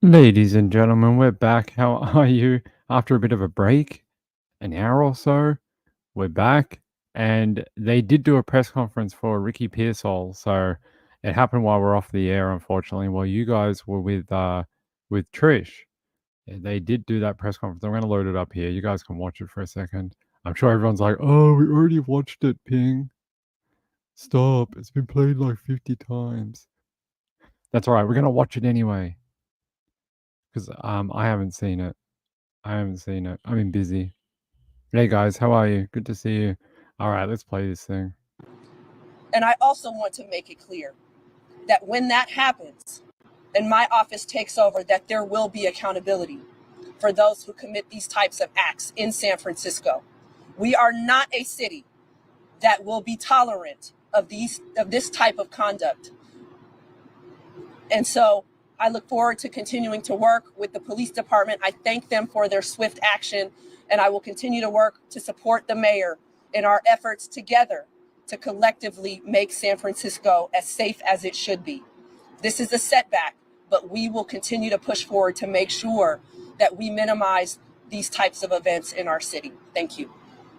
Ladies and gentlemen, we're back. How are you? After a bit of a break, an hour or so, we're back. And they did do a press conference for Ricky Pearsall. So it happened while we're off the air, unfortunately, while you guys were with Trish. They did do that press conference. I'm gonna load it up here. You guys can watch it for a second. I'm sure everyone's like, oh, we already watched it, Ping. Stop. It's been played like 50 times. That's all right. We're gonna watch it anyway. Because I haven't seen it. I haven't seen it. I've been busy. Hey guys, how are you? Good to see you. All right, let's play this thing. And I also want to make it clear that when that happens and my office takes over, that there will be accountability for those who commit these types of acts in San Francisco. We are not a city that will be tolerant of this type of conduct. And so I look forward to continuing to work with the police department. I thank them for their swift action, and I will continue to work to support the mayor in our efforts together to collectively make San Francisco as safe as it should be. This is a setback, but we will continue to push forward to make sure that we minimize these types of events in our city. Thank you.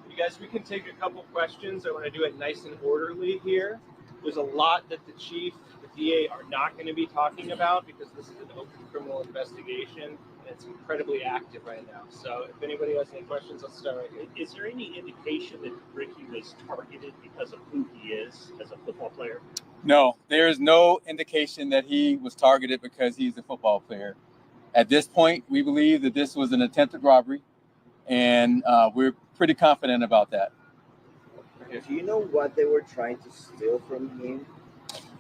You guys, we can take a couple questions. I want to do it nice and orderly here. There's a lot that the chief, the DA are not going to be talking about because this is an open criminal investigation and it's incredibly active right now. So if anybody has any questions, let's start right here. Is there any indication that Ricky was targeted because of who he is as a football player? No, there is no indication that he was targeted because he's a football player. At this point, we believe that this was an attempted robbery, and we're pretty confident about that. Do you know what they were trying to steal from him?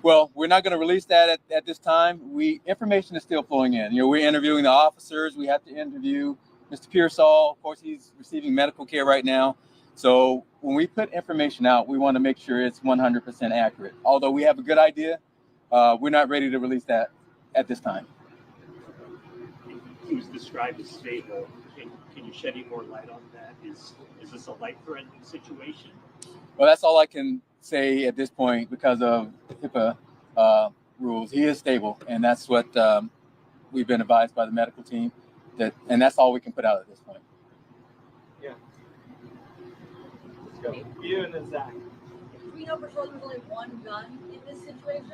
Well, we're not going to release that at this time. Information is still flowing in. We're interviewing the officers. We have to interview Mr. Pearsall. Of course, he's receiving medical care right now. So when we put information out, we want to make sure it's 100% accurate. Although we have a good idea, we're not ready to release that at this time. He was described as stable. Can you shed any more light on that? Is this a life-threatening situation? Well, that's all I can say at this point because of HIPAA rules. He is stable, and that's what we've been advised by the medical team. And that's all we can put out at this point. Yeah. Let's go. You and then Zach. Do we know for sure there was only one gun in this situation?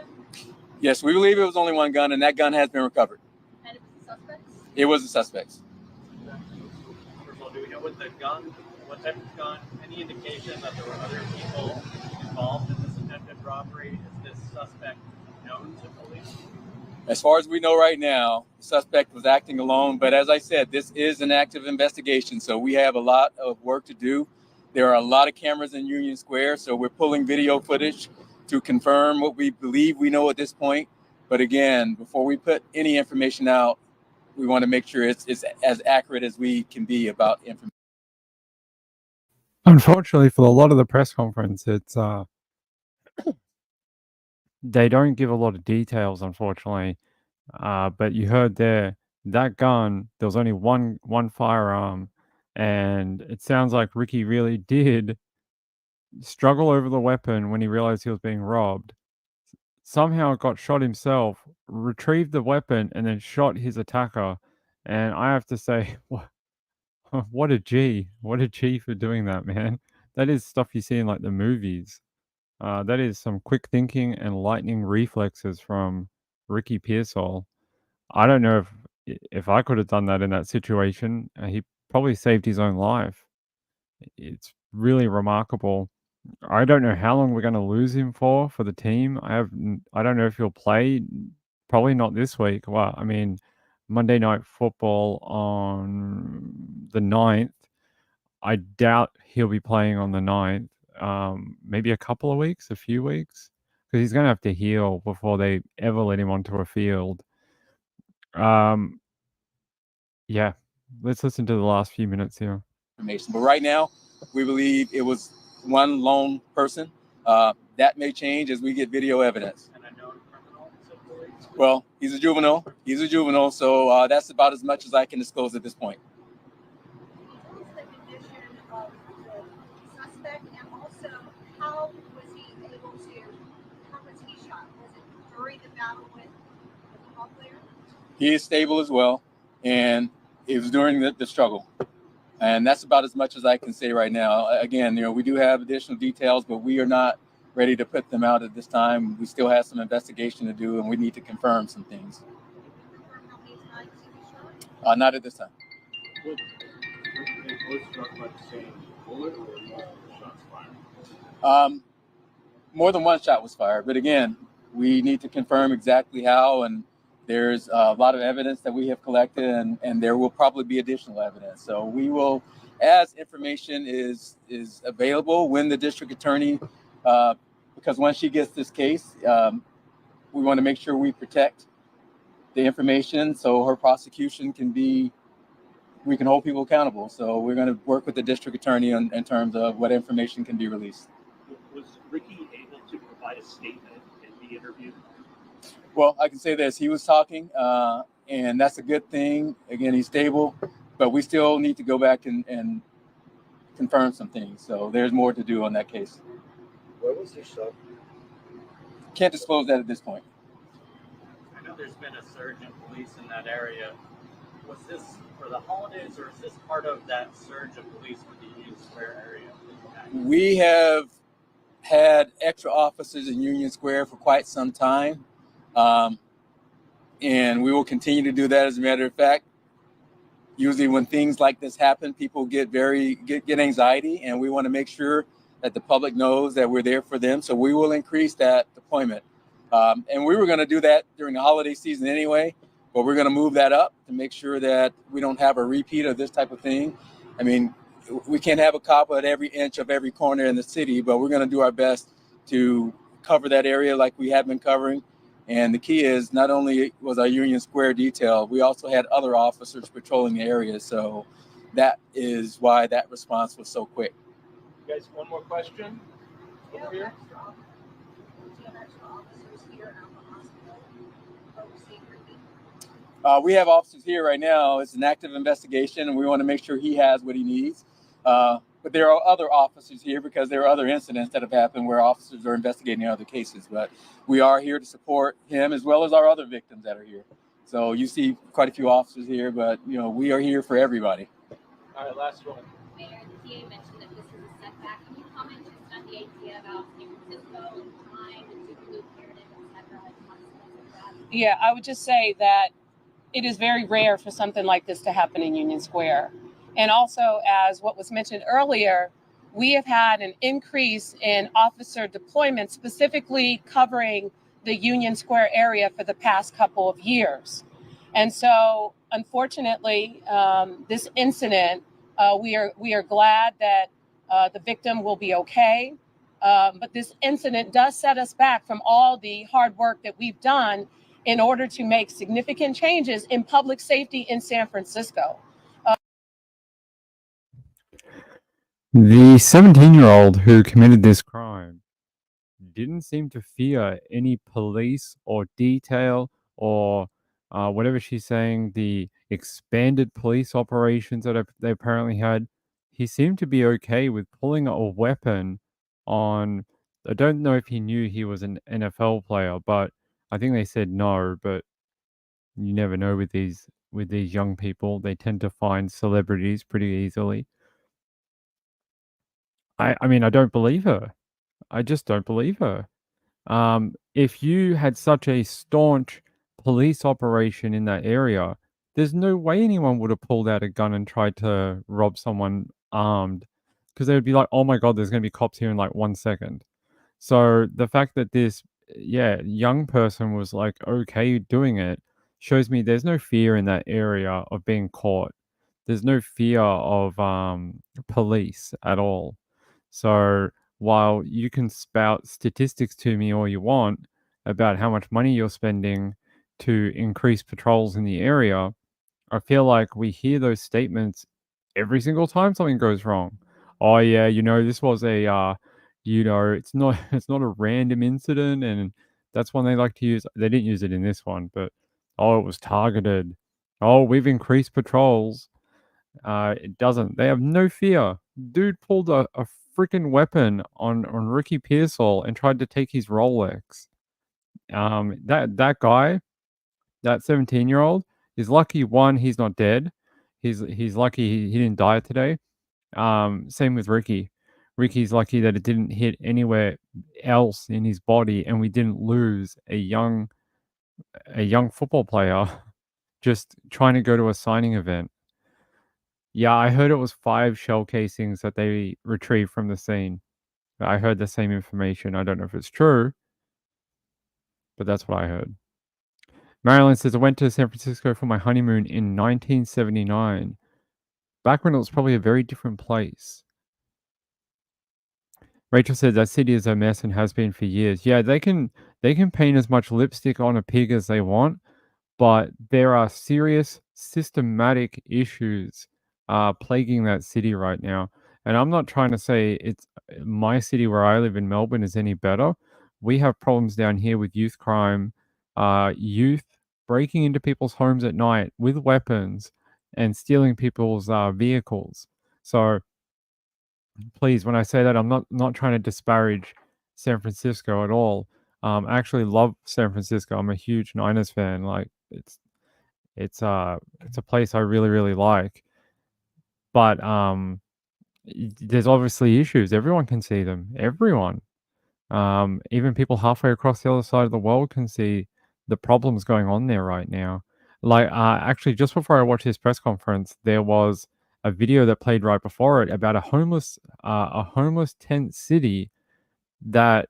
Yes, we believe it was only one gun, and that gun has been recovered. And it was the suspects? It was the suspects. First of all, do we know what the gun, what type of gun, any indication that there were other people involved in this attempted robbery? Is this suspect known to police? As far as we know right now, the suspect was acting alone. But as I said, this is an active investigation, so we have a lot of work to do. There are a lot of cameras in Union Square, so we're pulling video footage to confirm what we believe we know at this point. But again, before we put any information out, we want to make sure it's as accurate as we can be about information. Unfortunately, for a lot of the press conference, it's they don't give a lot of details, unfortunately. But you heard there that gun. There was only one firearm, and it sounds like Ricky really did struggle over the weapon when he realized he was being robbed. Somehow got shot himself, retrieved the weapon, and then shot his attacker. And I have to say, what a G. What a G for doing that, man. That is stuff you see in like the movies. That is some quick thinking and lightning reflexes from Ricky Pearsall. I don't know if I could have done that in that situation. He probably saved his own life. It's really remarkable. I don't know how long we're going to lose him for the team. I don't know if he'll play. Probably not this week. Well, I mean, Monday Night Football on the 9th. I doubt he'll be playing on the 9th. Maybe a couple of weeks, a few weeks, because he's going to have to heal before they ever let him onto a field. Yeah, let's listen to the last few minutes here. But right now, we believe it was one lone person. That may change as we get video evidence. And a known criminal, simply? Well, he's a juvenile. So that's about as much as I can disclose at this point. What was the condition of the suspect, and also how was he able to, how was he shot? Was it during the battle with the call player? He is stable as well, and it was during the struggle. And that's about as much as I can say right now. Again, we do have additional details, but we are not ready to put them out at this time. We still have some investigation to do, and we need to confirm some things. Can you confirm how many times he was shot? Not at this time. Was struck by the same bullet or multiple shots fired? More than one shot was fired, but again, we need to confirm exactly how, and there's a lot of evidence that we have collected, and there will probably be additional evidence. So we will, as information is available, when the district attorney, because once she gets this case, we want to make sure we protect the information so her prosecution we can hold people accountable. So we're going to work with the district attorney in terms of what information can be released. Was Ricky able to provide a statement in the interview? Well, I can say this: he was talking, and that's a good thing. Again, he's stable, but we still need to go back and confirm some things. So there's more to do on that case. Where was he shot? Can't disclose that at this point. I know there's been a surge in police in that area. Was this for the holidays, or is this part of that surge of police for the Union Square area? We have had extra officers in Union Square for quite some time, and we will continue to do that. As a matter of fact, usually when things like this happen, people get anxiety, and we want to make sure that the public knows that we're there for them. So we will increase that deployment. And we were going to do that during the holiday season anyway, but we're going to move that up to make sure that we don't have a repeat of this type of thing. I mean, we can't have a cop at every inch of every corner in the city, but we're going to do our best to cover that area like we have been covering. And the key is not only was our Union Square detail, we also had other officers patrolling the area. So that is why that response was so quick. You guys, one more question? Do you Over have here. extra officers here at the hospital overseeing Ricky? We have officers here right now. It's an active investigation, and we want to make sure he has what he needs. But there are other officers here because there are other incidents that have happened where officers are investigating other cases. But we are here to support him as well as our other victims that are here. So you see quite a few officers here, but we are here for everybody. All right, last one. Mayor, the DA mentioned that this is a setback. Can you comment just on the idea about San Francisco and time and Superloop narrative, et cetera, and consequences of that? Yeah, I would just say that it is very rare for something like this to happen in Union Square. And also, as what was mentioned earlier, we have had an increase in officer deployment, specifically covering the Union Square area for the past couple of years. And so, unfortunately, this incident, we are glad that the victim will be okay. But this incident does set us back from all the hard work that we've done in order to make significant changes in public safety in San Francisco. The 17-year-old who committed this crime didn't seem to fear any police or detail or whatever she's saying, the expanded police operations that they apparently had. He seemed to be okay with pulling a weapon on. I don't know if he knew he was an NFL player, but I think they said no. But you never know with these young people. They tend to find celebrities pretty easily. I mean, I don't believe her. I just don't believe her. If you had such a staunch police operation in that area, there's no way anyone would have pulled out a gun and tried to rob someone armed, because they would be like, oh my God, there's going to be cops here in like 1 second. So the fact that this, young person was like, okay, doing it shows me there's no fear in that area of being caught. There's no fear of police at all. So while you can spout statistics to me all you want about how much money you're spending to increase patrols in the area, I feel like we hear those statements every single time something goes wrong. Oh yeah, this was a it's not it's not a random incident, and that's one they like to use. They didn't use it in this one, but it was targeted. Oh, we've increased patrols. It doesn't. They have no fear. Dude pulled a freaking weapon on Ricky Pearsall and tried to take his Rolex. That that 17-year-old is lucky. One, he's not dead. He's lucky he didn't die today. Same with Ricky. Ricky's lucky that it didn't hit anywhere else in his body, and we didn't lose a young football player just trying to go to a signing event. Yeah, I heard it was 5 shell casings that they retrieved from the scene. I heard the same information. I don't know if it's true, but that's what I heard. Marilyn says, I went to San Francisco for my honeymoon in 1979, back when it was probably a very different place. Rachel says that city is a mess and has been for years. Yeah, they can paint as much lipstick on a pig as they want, but there are serious systematic issues plaguing that city right now. And I'm not trying to say it's my city where I live in Melbourne is any better. We have problems down here with youth crime, youth breaking into people's homes at night with weapons and stealing people's vehicles. So please, when I say that, I'm not trying to disparage San Francisco at all. I actually love San Francisco. I'm a huge Niners fan. Like it's a place I really, really like. But there's obviously issues. Everyone can see them. Everyone. Even people halfway across the other side of the world can see the problems going on there right now. Like actually, just before I watched this press conference, there was a video that played right before it about a homeless tent city that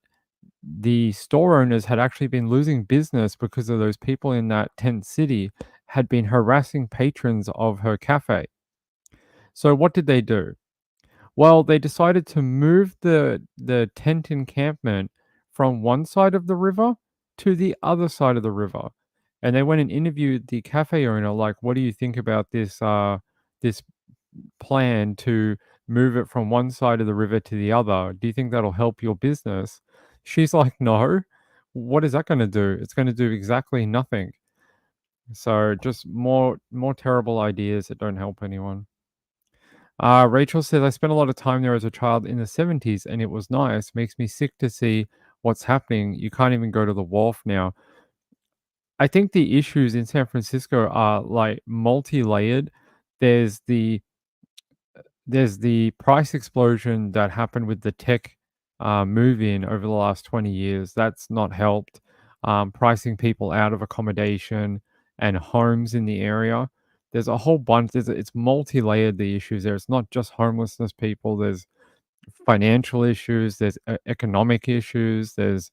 the store owners had actually been losing business because of those people in that tent city had been harassing patrons of her cafe. So what did they do? Well, they decided to move the tent encampment from one side of the river to the other side of the river. And they went and interviewed the cafe owner, like, what do you think about this this plan to move it from one side of the river to the other? Do you think that'll help your business? She's like, no. What is that going to do? It's going to do exactly nothing. So just more terrible ideas that don't help anyone. Rachel says, I spent a lot of time there as a child in the 70s and it was nice. Makes me sick to see what's happening. You can't even go to the wharf now. I think the issues in San Francisco are like multi-layered. There's the price explosion that happened with the tech move in over the last 20 years. That's not helped. Pricing people out of accommodation and homes in the area. There's a whole bunch. It's multi-layered, the issues there. It's not just homelessness people. There's financial issues. There's economic issues. There's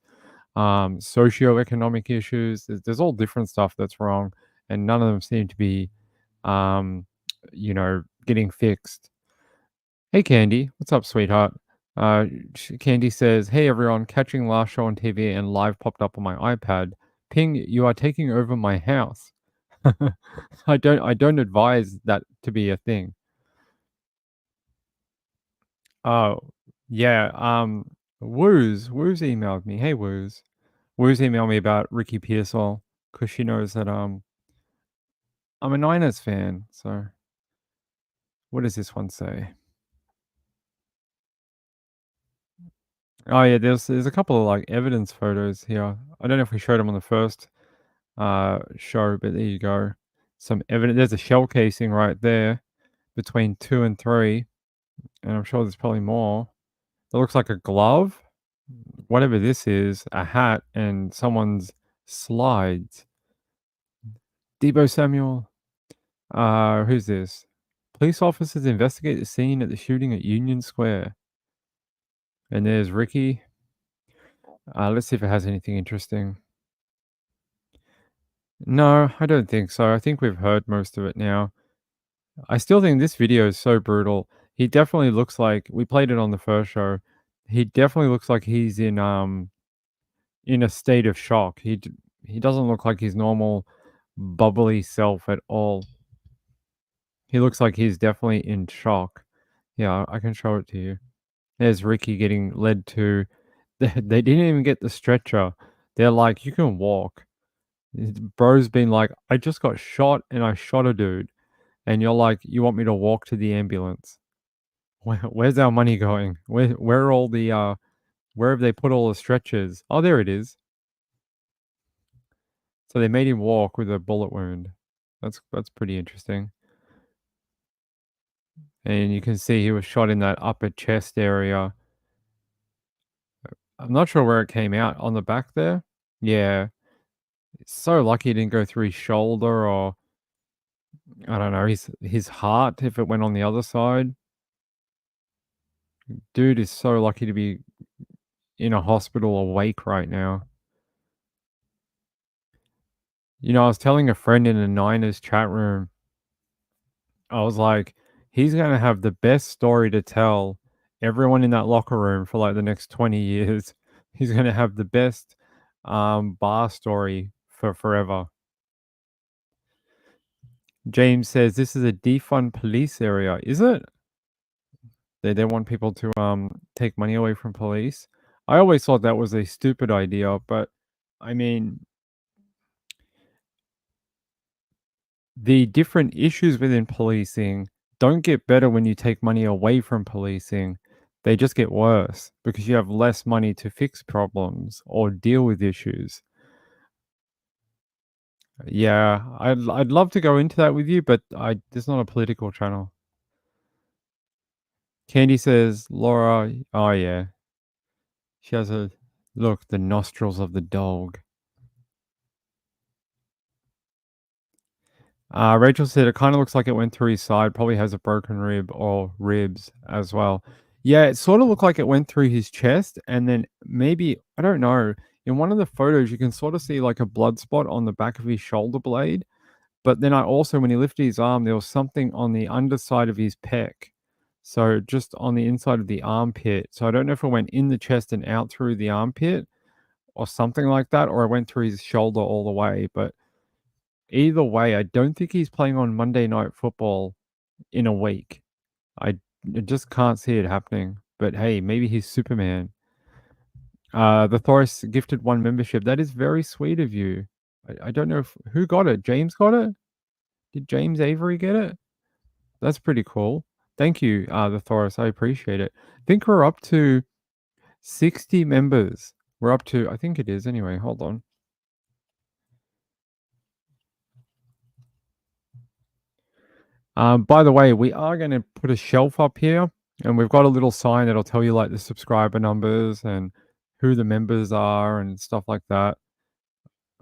socioeconomic issues. There's all different stuff that's wrong, and none of them seem to be, getting fixed. Hey, Candy. What's up, sweetheart? Candy says, hey, everyone. Catching last show on TV and live popped up on my iPad. Ping, you are taking over my house. I don't advise that to be a thing. Oh, yeah. Woos emailed me. Hey, Woos emailed me about Ricky Pearsall because she knows that I'm a Niners fan. So what does this one say? Oh yeah, there's a couple of like evidence photos here. I don't know if we showed them on the first show, but there you go. Some evidence. There's a shell casing right there between 2 and 3, and I'm sure there's probably more. It looks like a glove, whatever this is, a hat, and someone's slides. Debo Samuel. Who's this? Police officers investigate the scene at the shooting at Union Square. And there's Ricky. Let's see if it has anything interesting. No, I don't think so. I think we've heard most of it now. I still think this video is so brutal. He definitely looks like, we played it on the first show. He definitely looks like he's in a state of shock. He doesn't look like his normal bubbly self at all. He looks like he's definitely in shock. Yeah, I can show it to you. There's Ricky getting led to. They didn't even get the stretcher. They're like, you can walk. Bro's been like, I just got shot and I shot a dude. And you're like, you want me to walk to the ambulance? Where's our money going? Where are all the where have they put all the stretchers? Oh, there it is. So they made him walk with a bullet wound. That's pretty interesting. And you can see he was shot in that upper chest area. I'm not sure where it came out. On the back there? Yeah. So lucky it didn't go through his shoulder or I don't know, his heart if it went on the other side. Dude is so lucky to be in a hospital awake right now. You know, I was telling a friend in the Niners chat room, I was like, he's gonna have the best story to tell everyone in that locker room for like the next 20 years. He's gonna have the best bar story for forever. James says this is a defund police area. Is it? They don't want people to take money away from police. I always thought that was a stupid idea, but I mean, the different issues within policing don't get better when you take money away from policing. They just get worse because you have less money to fix problems or deal with issues. Yeah, I'd love to go into that with you, but it's not a political channel. Candy says, Laura, oh yeah. She has a look, the nostrils of the dog. Rachel said it kind of looks like it went through his side, probably has a broken rib or ribs as well. Yeah, it sort of looked like it went through his chest and then maybe, I don't know, in one of the photos you can sort of see like a blood spot on the back of his shoulder blade. But then I also, when he lifted his arm, there was something on the underside of his pec. So just on the inside of the armpit. So I don't know if it went in the chest and out through the armpit or something like that, or it went through his shoulder all the way. But either way, I don't think he's playing on Monday Night Football in a week. I just can't see it happening. But hey, maybe he's Superman. The Thoris gifted 1 membership. That is very sweet of you. I don't know who got it. James got it? Did James Avery get it? That's pretty cool. Thank you, the Thoris. I appreciate it. I think we're up to 60 members. We're up to, I think it is anyway. Hold on. By the way, we are going to put a shelf up here and we've got a little sign that'll tell you like the subscriber numbers and who the members are and stuff like that.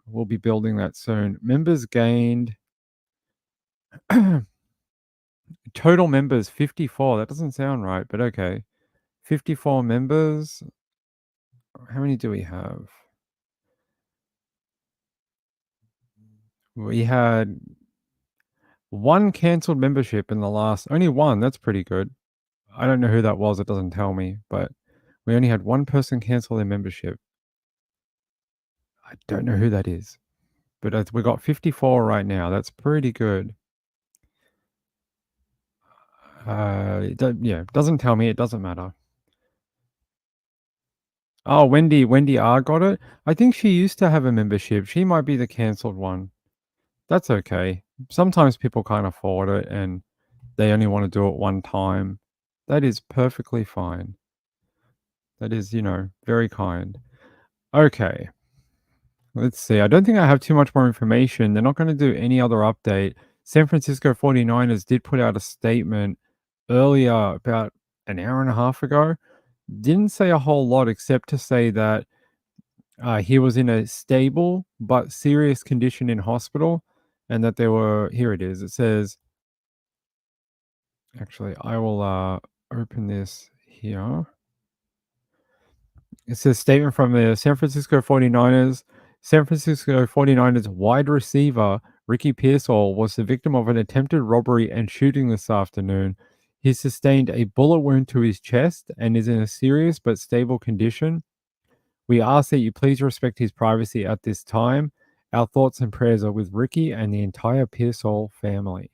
We'll be building that soon. Members gained. Total members 54. That doesn't sound right, but okay. 54 members. How many do we have? We had 1 cancelled membership in the last, only 1. That's pretty good. I don't know who that was. It doesn't tell me, but we only had 1 person cancel their membership. I don't know who that is, but we got 54 right now. That's pretty good. Yeah, doesn't tell me. It doesn't matter. Oh, Wendy R got it. I think she used to have a membership. She might be the cancelled one. That's okay. Sometimes people can't afford it and they only want to do it 1 time. That is perfectly fine. That is, very kind. Okay. Let's see. I don't think I have too much more information. They're not going to do any other update. San Francisco 49ers did put out a statement earlier, about an hour and a half ago. Didn't say a whole lot except to say that he was in a stable but serious condition in hospital and that there were, here it is. It says, actually, I will open this here. It says statement from the San Francisco 49ers. San Francisco 49ers wide receiver Ricky Pearsall was the victim of an attempted robbery and shooting this afternoon. He sustained a bullet wound to his chest and is in a serious but stable condition. We ask that you please respect his privacy at this time. Our thoughts and prayers are with Ricky and the entire Pearsall family.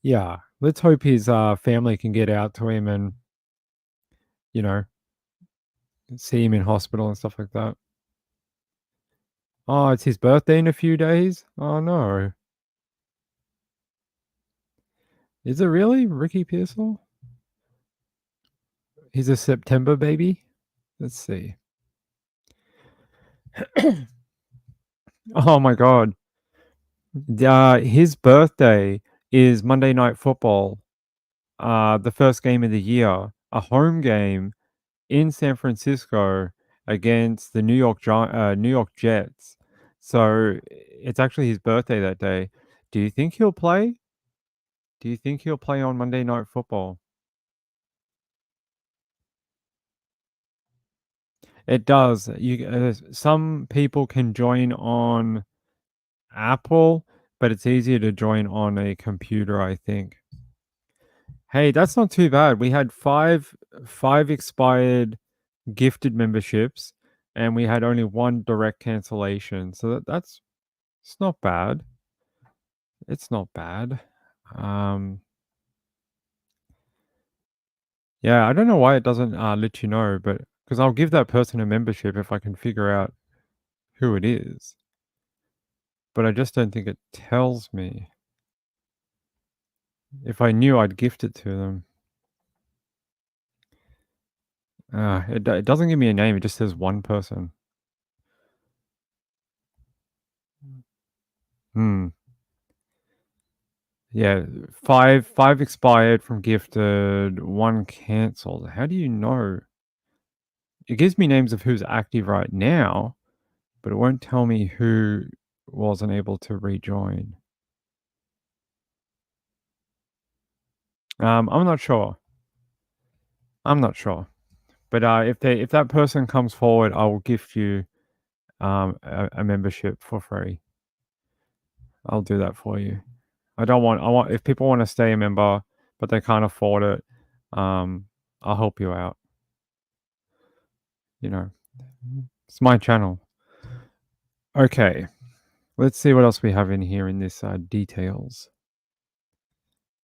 Yeah, let's hope his family can get out to him and, see him in hospital and stuff like that. Oh, it's his birthday in a few days? Oh, no. Is it really Ricky Pearsall? He's a September baby? Let's see. Oh my god. His birthday is Monday Night Football. The first game of the year, a home game in San Francisco against the New York Jets. So it's actually his birthday that day. Do you think he'll play? Do you think he'll play on Monday Night Football? It does. Some people can join on Apple, but it's easier to join on a computer, I think. Hey, that's not too bad. We had five expired gifted memberships, and we had only one direct cancellation. So that's it's not bad. It's not bad. Yeah, I don't know why it doesn't let you know, but because I'll give that person a membership if I can figure out who it is. But I just don't think it tells me. If I knew, I'd gift it to them. It doesn't give me a name. It just says one person. Yeah, five expired from gifted, one cancelled. How do you know? It gives me names of who's active right now, but it won't tell me who wasn't able to rejoin. I'm not sure. I'm not sure. But if that person comes forward, I will gift you a membership for free. I'll do that for you. I want if people want to stay a member but they can't afford it, I'll help you out. You know, it's my channel. Okay, let's see what else we have in here in this details.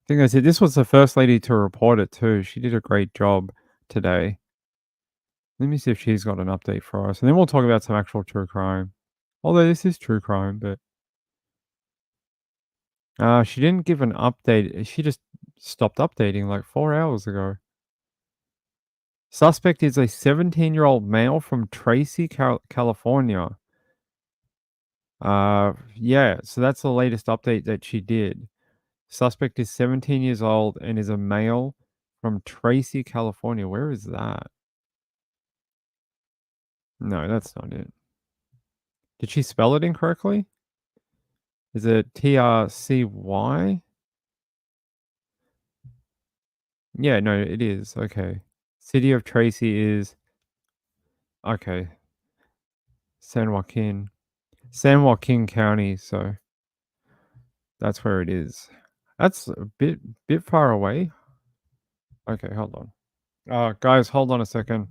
I think that's it. This was the first lady to report it too. She did a great job today. Let me see if she's got an update for us, and then we'll talk about some actual true crime. Although this is true crime, but she didn't give an update. She just stopped updating like 4 hours ago. Suspect is a 17-year-old male from Tracy, California. Yeah, so that's the latest update that she did. Suspect is 17 years old and is a male from Tracy, California. Where is that? No, that's not it. Did she spell it incorrectly? Is it TRCY? Yeah, no, it is. Okay. City of Tracy is okay. San Joaquin County, so that's where it is. That's a bit far away. Okay, hold on. Guys, hold on a second.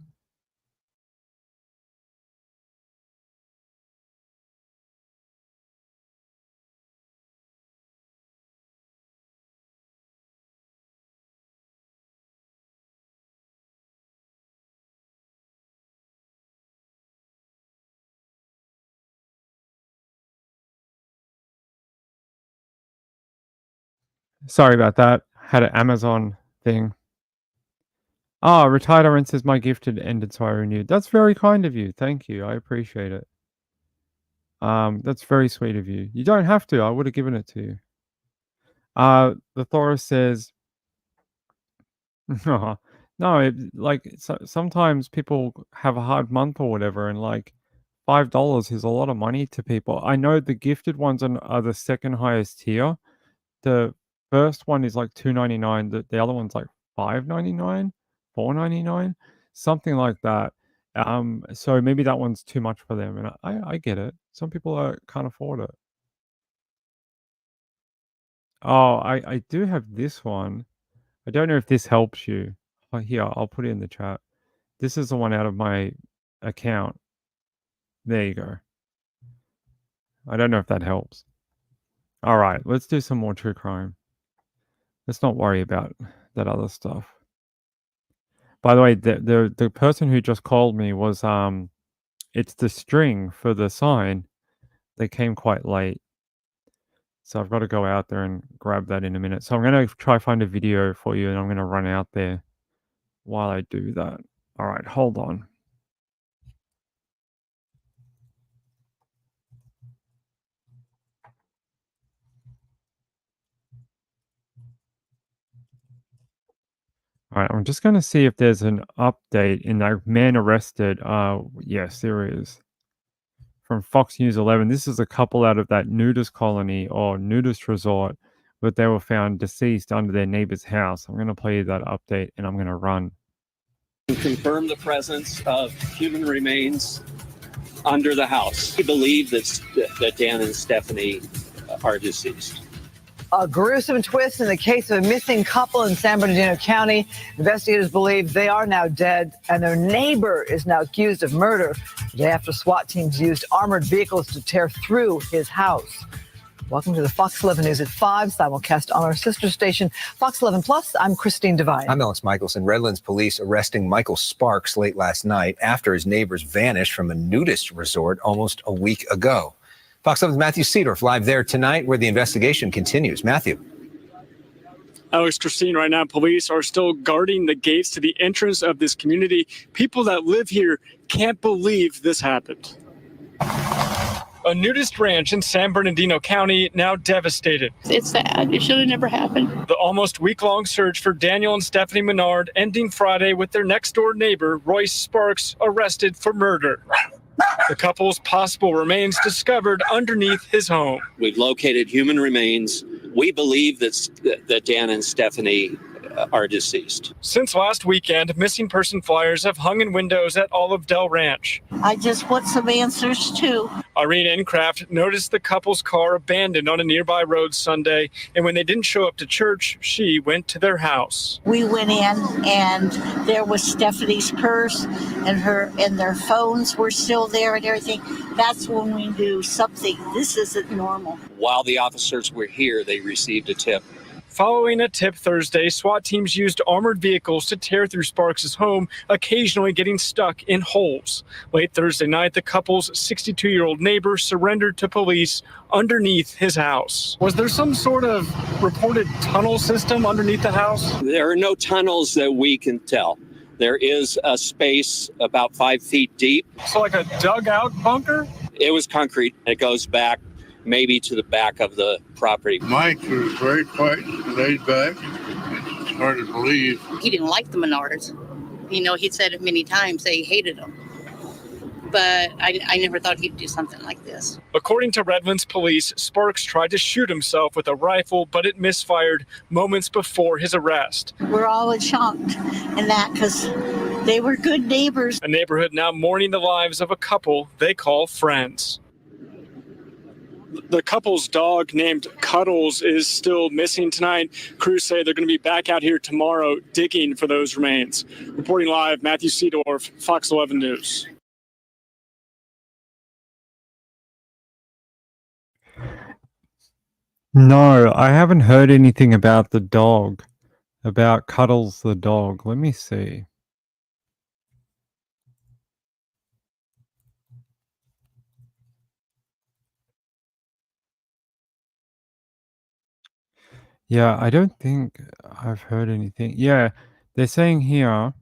Sorry about that. Had an Amazon thing. Retired Orange says my gifted ended, so I renewed. That's very kind of you. Thank you. I appreciate it. That's very sweet of you. You don't have to. I would have given it to you. The Thoris says, no, sometimes people have a hard month or whatever, and like $5 is a lot of money to people. I know the gifted ones are the second highest tier. The first one is like $2.99. The other one's like $5.99, $4.99, something like that. So maybe that one's too much for them, and I get it. Some people can't afford it. Oh, I do have this one. I don't know if this helps you. Oh, here, I'll put it in the chat. This is the one out of my account. There you go. I don't know if that helps. All right, let's do some more true crime. Let's not worry about that other stuff. By the way, the person who just called me was it's the string for the sign. They came quite late. So I've got to go out there and grab that in a minute. So I'm going to try find a video for you, and I'm going to run out there while I do that. All right, hold on. Alright, I'm just gonna see if there's an update in that man arrested. Yes, there is. From Fox News 11. This is a couple out of that nudist colony or nudist resort, but they were found deceased under their neighbor's house. I'm gonna play you that update and I'm gonna run. Confirm the presence of human remains under the house. We believe that Dan and Stephanie are deceased. A gruesome twist in the case of a missing couple in San Bernardino County. Investigators believe they are now dead, and their neighbor is now accused of murder the day after SWAT teams used armored vehicles to tear through his house. Welcome to the Fox 11 News at 5, simulcast on our sister station, Fox 11 Plus. I'm Christine Devine. I'm Ellis Michelson. Redlands police arresting Michael Sparks late last night after his neighbors vanished from a nudist resort almost a week ago. Fox 11's Matthew Seedorf live there tonight where the investigation continues. Matthew. Alex, Christine, right now, police are still guarding the gates to the entrance of this community. People that live here can't believe this happened. A nudist ranch in San Bernardino County now devastated. It's sad. It should have never happened. The almost week-long search for Daniel and Stephanie Menard ending Friday with their next-door neighbor, Royce Sparks, arrested for murder. The couple's possible remains discovered underneath his home. We've located human remains. We believe that Dan and Stephanie are deceased. Since last weekend, missing person flyers have hung in windows at Olive Dell Ranch. I just want some answers too. Irene Encraft noticed the couple's car abandoned on a nearby road Sunday, and when they didn't show up to church, she went to their house. We went in and there was Stephanie's purse and their phones were still there and everything. That's when we knew something. This isn't normal. While the officers were here, they received a tip. Following a tip Thursday, SWAT teams used armored vehicles to tear through Sparks' home, occasionally getting stuck in holes. Late Thursday night, the couple's 62-year-old neighbor surrendered to police underneath his house. Was there some sort of reported tunnel system underneath the house? There are no tunnels that we can tell. There is a space about 5 feet deep. So like a dugout bunker? It was concrete. It goes back maybe to the back of the property. Mike was very quiet and laid back. It's hard to believe. He didn't like the Menards. You know, he said it many times that he hated them. But I never thought he'd do something like this. According to Redlands police, Sparks tried to shoot himself with a rifle, but it misfired moments before his arrest. We're all shocked in that because they were good neighbors. A neighborhood now mourning the lives of a couple they call friends. The couple's dog named Cuddles is still missing tonight. Crews say they're going to be back out here tomorrow digging for those remains. Reporting live, Matthew Seedorf, Fox 11 News. No, I haven't heard anything about the dog, about Cuddles the dog. Let me see. Yeah, I don't think I've heard anything. Yeah, they're saying here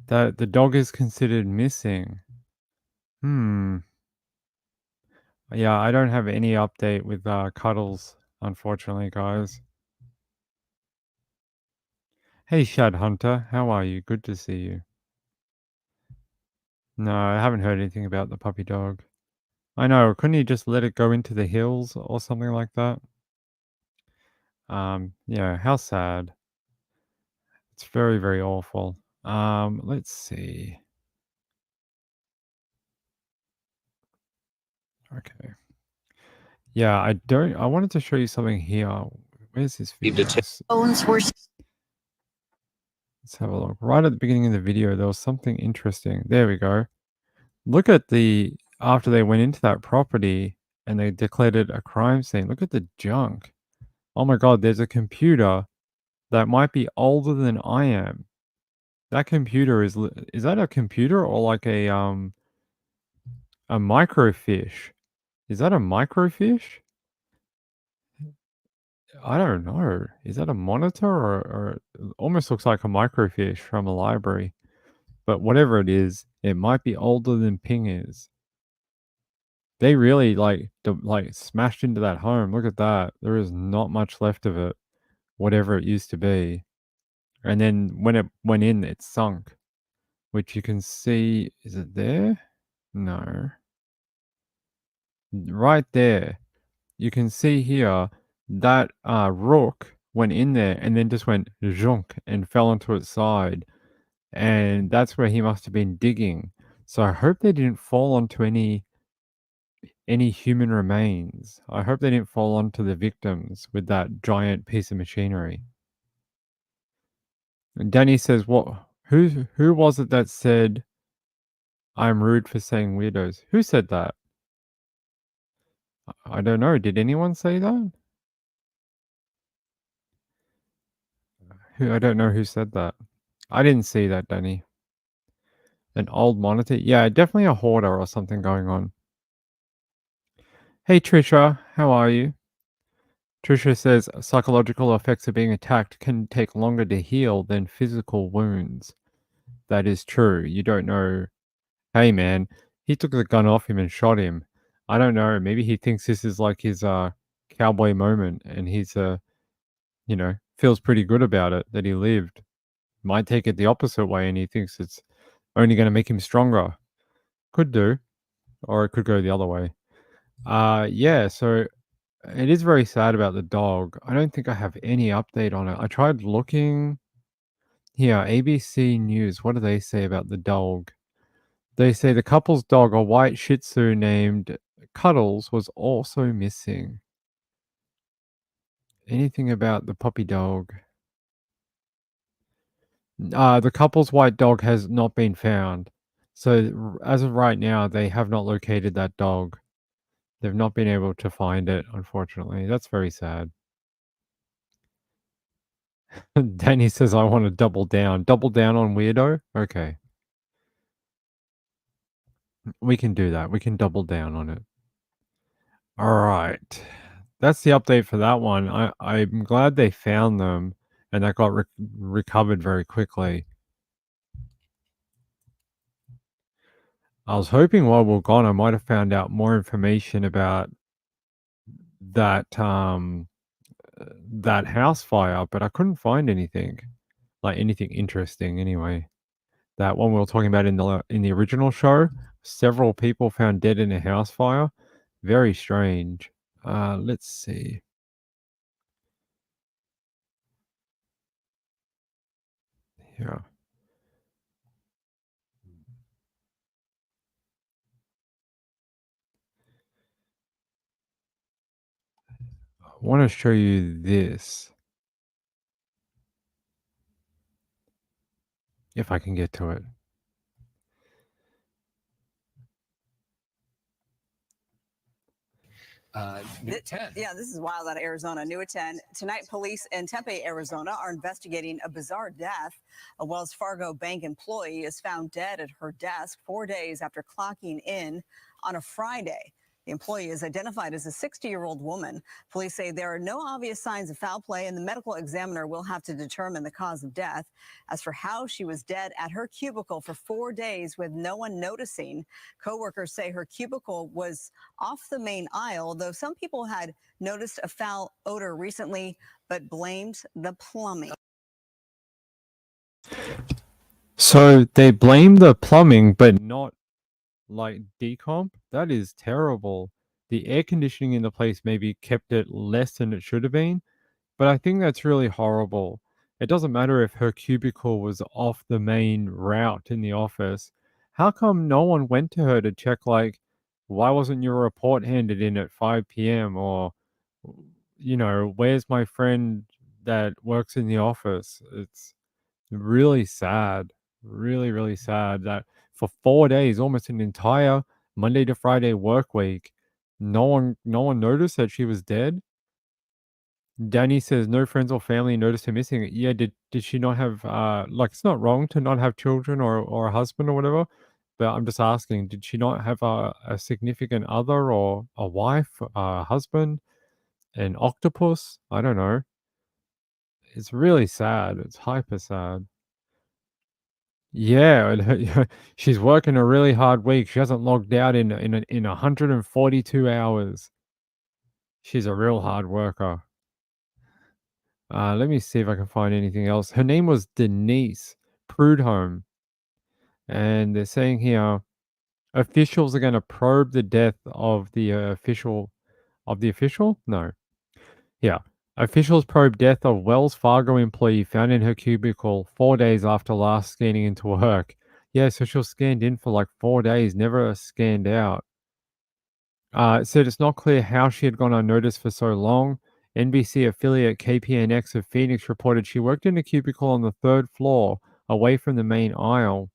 that the dog is considered missing. Yeah, I don't have any update with Cuddles, unfortunately, guys. Hey, Shad Hunter, how are you? Good to see you. No, I haven't heard anything about the puppy dog. I know, couldn't he just let it go into the hills or something like that? Yeah, how sad. It's very, very awful. Let's see. Okay. Yeah, I wanted to show you something here. Where's this video? Phones were. Let's have a look. Right at the beginning of the video, there was something interesting. There we go. Look at after they went into that property and they declared it a crime scene. Look at the junk. Oh my God, there's a computer that might be older than I am. That computer is that a computer or like a microfiche? Is that a microfiche? I don't know. Is that a monitor or it almost looks like a microfiche from a library? But whatever it is, it might be older than Ping is. They really like smashed into that home. Look at that. There is not much left of it. whatever it used to be. And then when it went in, it sunk, which you can see. Is it there? No. Right there. You can see here that rook went in there and then just went zhunk and fell onto its side. And that's where he must have been digging. So I hope they didn't fall onto any human remains. I hope they didn't fall onto the victims with that giant piece of machinery. And Danny says, "What? Who was it that said I'm rude for saying weirdos? Who said that? I don't know. Did anyone say that? I don't know who said that. I didn't see that, Danny. An old monitor? Yeah, definitely a hoarder or something going on. Hey, Trisha, how are you? Trisha says psychological effects of being attacked can take longer to heal than physical wounds. That is true. You don't know. Hey, man, he took the gun off him and shot him. I don't know. Maybe he thinks this is like his cowboy moment, and he's feels pretty good about it that he lived. Might take it the opposite way, and he thinks it's only going to make him stronger. Could do, or it could go the other way. Yeah. So it is very sad about the dog. I don't think I have any update on it. I tried looking. Here, ABC News. What do they say about the dog? They say the couple's dog, a white Shih Tzu named Cuddles, was also missing. Anything about the puppy dog? The couple's white dog has not been found. So as of right now, they have not located that dog. They've not been able to find it, unfortunately. That's very sad. Danny says, I want to double down. Double down on weirdo? Okay. We can do that. We can double down on it. All right. That's the update for that one. I'm glad they found them and that got recovered very quickly. I was hoping while we're gone, I might have found out more information about that that house fire, but I couldn't find anything, like anything interesting. Anyway, that one we were talking about in the original show, several people found dead in a house fire. Very strange. Let's see. Yeah. I want to show you this. If I can get to it. New 10. Yeah, this is wild out of Arizona. New at 10. Tonight, police in Tempe, Arizona are investigating a bizarre death. A Wells Fargo bank employee is found dead at her desk 4 days after clocking in on a Friday. The employee is identified as a 60-year-old woman. Police say there are no obvious signs of foul play, and the medical examiner will have to determine the cause of death. As for how she was dead at her cubicle for 4 days with no one noticing, coworkers say her cubicle was off the main aisle, though some people had noticed a foul odor recently, but blamed the plumbing. So they blame the plumbing, but not like decomp. That is terrible. The air conditioning in the place maybe kept it less than it should have been, but I think that's really horrible. It doesn't matter if her cubicle was off the main route in the office. How come no one went to her to check, like, why wasn't your report handed in at 5 p.m. or, where's my friend that works in the office? It's really sad. Really, really sad that for 4 days, almost an entire Monday to Friday work week, no one noticed that she was dead. Danny says no friends or family noticed her missing. Yeah, did she not have it's not wrong to not have children or a husband or whatever, but I'm just asking, did she not have a significant other or a wife, a husband, an octopus? I don't know. It's really sad. It's hyper sad. Yeah, and she's working a really hard week. She hasn't logged out in 142 hours. She's a real hard worker. Let me see if I can find anything else. Her name was Denise Prudhomme, and they're saying here officials are going to probe the death of the official. No. Yeah. Officials probe death of Wells Fargo employee found in her cubicle 4 days after last scanning into work. Yeah, so she was scanned in for like 4 days, never scanned out. It said it's not clear how she had gone unnoticed for so long. NBC affiliate KPNX of Phoenix reported she worked in a cubicle on the 3rd floor, away from the main aisle.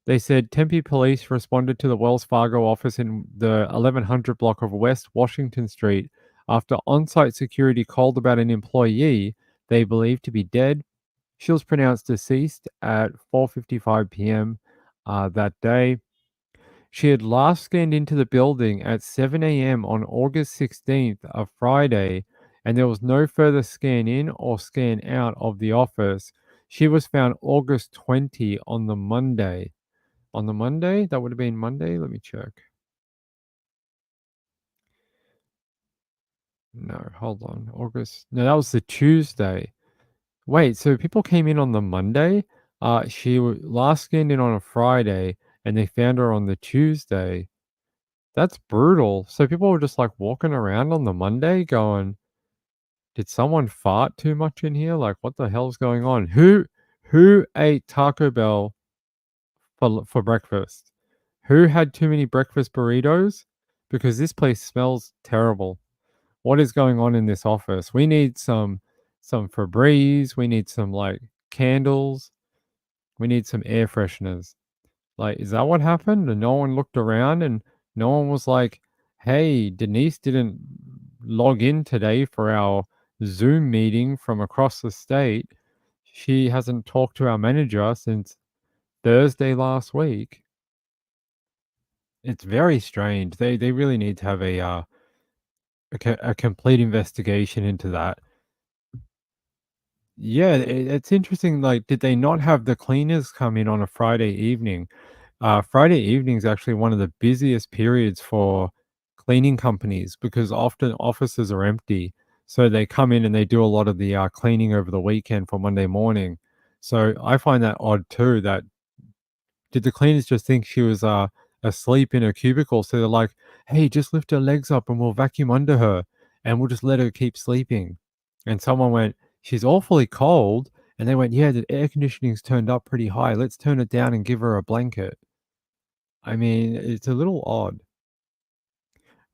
They said Tempe police responded to the Wells Fargo office in the 1100 block of West Washington Street after on-site security called about an employee they believed to be dead. She was pronounced deceased at 4:55 p.m. That day. She had last scanned into the building at 7 a.m. on August 16th, a Friday, and there was no further scan in or scan out of the office. She was found August 20 on the Monday. On the Monday? That would have been Monday? Let me check. No, hold on. August. No, that was the Tuesday. Wait, so people came in on the Monday? She last scanned in on a Friday, and they found her on the Tuesday. That's brutal. So people were just like walking around on the Monday going, did someone fart too much in here? Like, what the hell's going on? Who ate Taco Bell for breakfast? Who had too many breakfast burritos? Because this place smells terrible. What is going on in this office? We need some Febreze. We need some like candles. We need some air fresheners. Like, is that what happened? And no one looked around and no one was like, hey, Denise didn't log in today for our Zoom meeting from across the state. She hasn't talked to our manager since Thursday last week. It's very strange. They really need to have a complete investigation into that. Yeah, it's interesting. Like, did they not have the cleaners come in on a Friday evening? Friday evening is actually one of the busiest periods for cleaning companies because often offices are empty. So they come in and they do a lot of the cleaning over the weekend for Monday morning. So I find that odd too. That did the cleaners just think she was asleep in her cubicle? So they're like, "Hey, just lift her legs up and we'll vacuum under her, and we'll just let her keep sleeping." And someone went, "She's awfully cold." And they went, "Yeah, the air conditioning's turned up pretty high. Let's turn it down and give her a blanket." I mean, it's a little odd.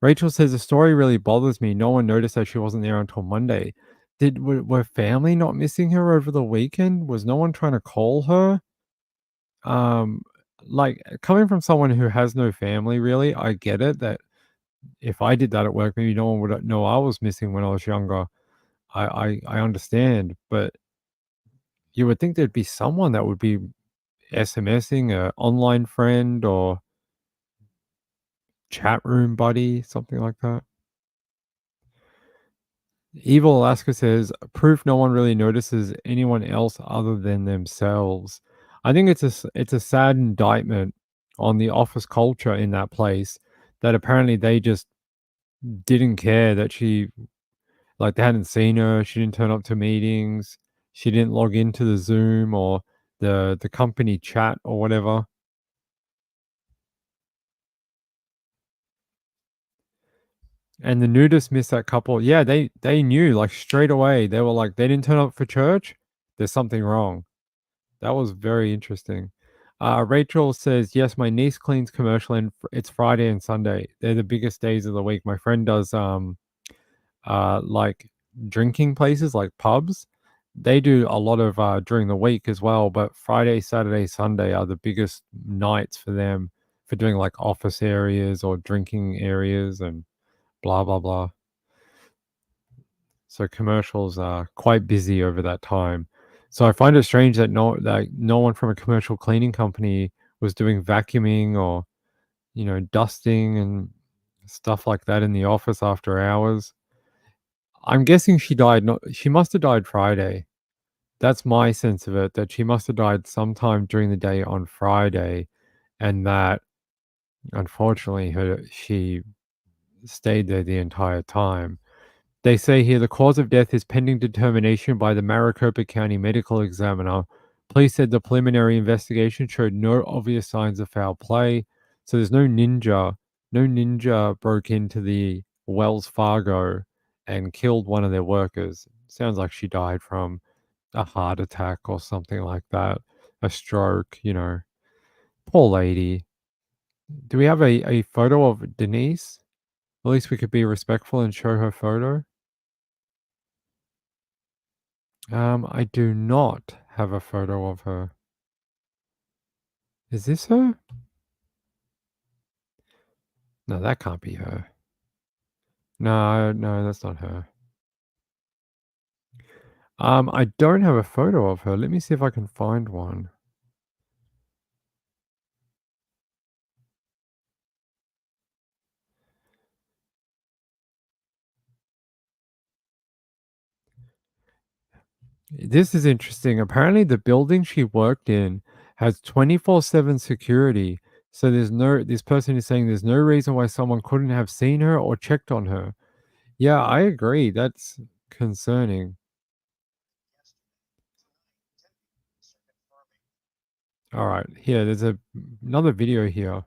Rachel says the story really bothers me. No one noticed that she wasn't there until Monday. Were family not missing her over the weekend? Was no one trying to call her? Like coming from someone who has no family, really, I get it that if I did that at work, maybe no one would know I was missing when I was younger. I understand, but you would think there'd be someone that would be SMSing a online friend or chat room buddy, something like that. Evil Alaska says, proof no one really notices anyone else other than themselves. I think it's a sad indictment on the office culture in that place that apparently they just didn't care that she, like, they hadn't seen her. She didn't turn up to meetings. She didn't log into the Zoom or the company chat or whatever. And the nudists missed that couple. Yeah, they knew like straight away. They were like, they didn't turn up for church. There's something wrong. That was very interesting. Rachel says, yes, my niece cleans commercial and it's Friday and Sunday. They're the biggest days of the week. My friend does like drinking places like pubs. They do a lot of during the week as well, but Friday, Saturday, Sunday are the biggest nights for them for doing like office areas or drinking areas and blah blah blah. So commercials are quite busy over that time. So I find it strange that no one from a commercial cleaning company was doing vacuuming or, you know, dusting and stuff like that in the office after hours. I'm guessing she must have died Friday. That's my sense of it, that she must have died sometime during the day on Friday, and that unfortunately she stayed there the entire time. They say here the cause of death is pending determination by the Maricopa County Medical Examiner. Police said the preliminary investigation showed no obvious signs of foul play. So there's no ninja. No ninja broke into the Wells Fargo and killed one of their workers. Sounds like she died from a heart attack or something like that. A stroke, you know. Poor lady. Do we have a photo of Denise? At least we could be respectful and show her photo. I do not have a photo of her. Is this her? No, that can't be her. No, that's not her. I don't have a photo of her. Let me see if I can find one. This is interesting. Apparently, the building she worked in has 24/7 security. So this person is saying there's no reason why someone couldn't have seen her or checked on her. Yeah, I agree. That's concerning. All right, here, there's another video here.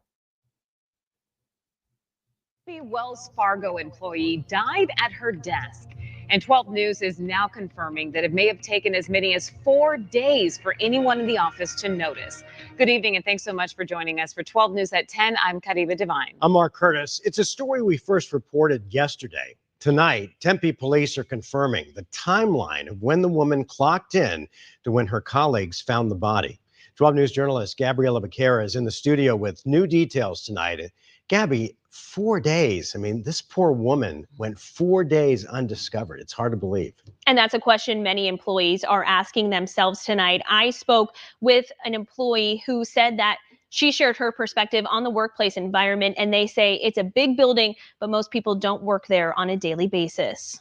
The Wells Fargo employee died at her desk. And 12 News is now confirming that it may have taken as many as 4 days for anyone in the office to notice. Good evening, and thanks so much for joining us for 12 News at 10. I'm Kariba Devine. I'm Mark Curtis. It's a story we first reported yesterday. Tonight, Tempe police are confirming the timeline of when the woman clocked in to when her colleagues found the body. 12 News journalist Gabriela Becerra is in the studio with new details tonight. Gabby, 4 days. I mean, this poor woman went 4 days undiscovered. It's hard to believe. And that's a question many employees are asking themselves tonight. I spoke with an employee who said that she shared her perspective on the workplace environment, and they say it's a big building, but most people don't work there on a daily basis.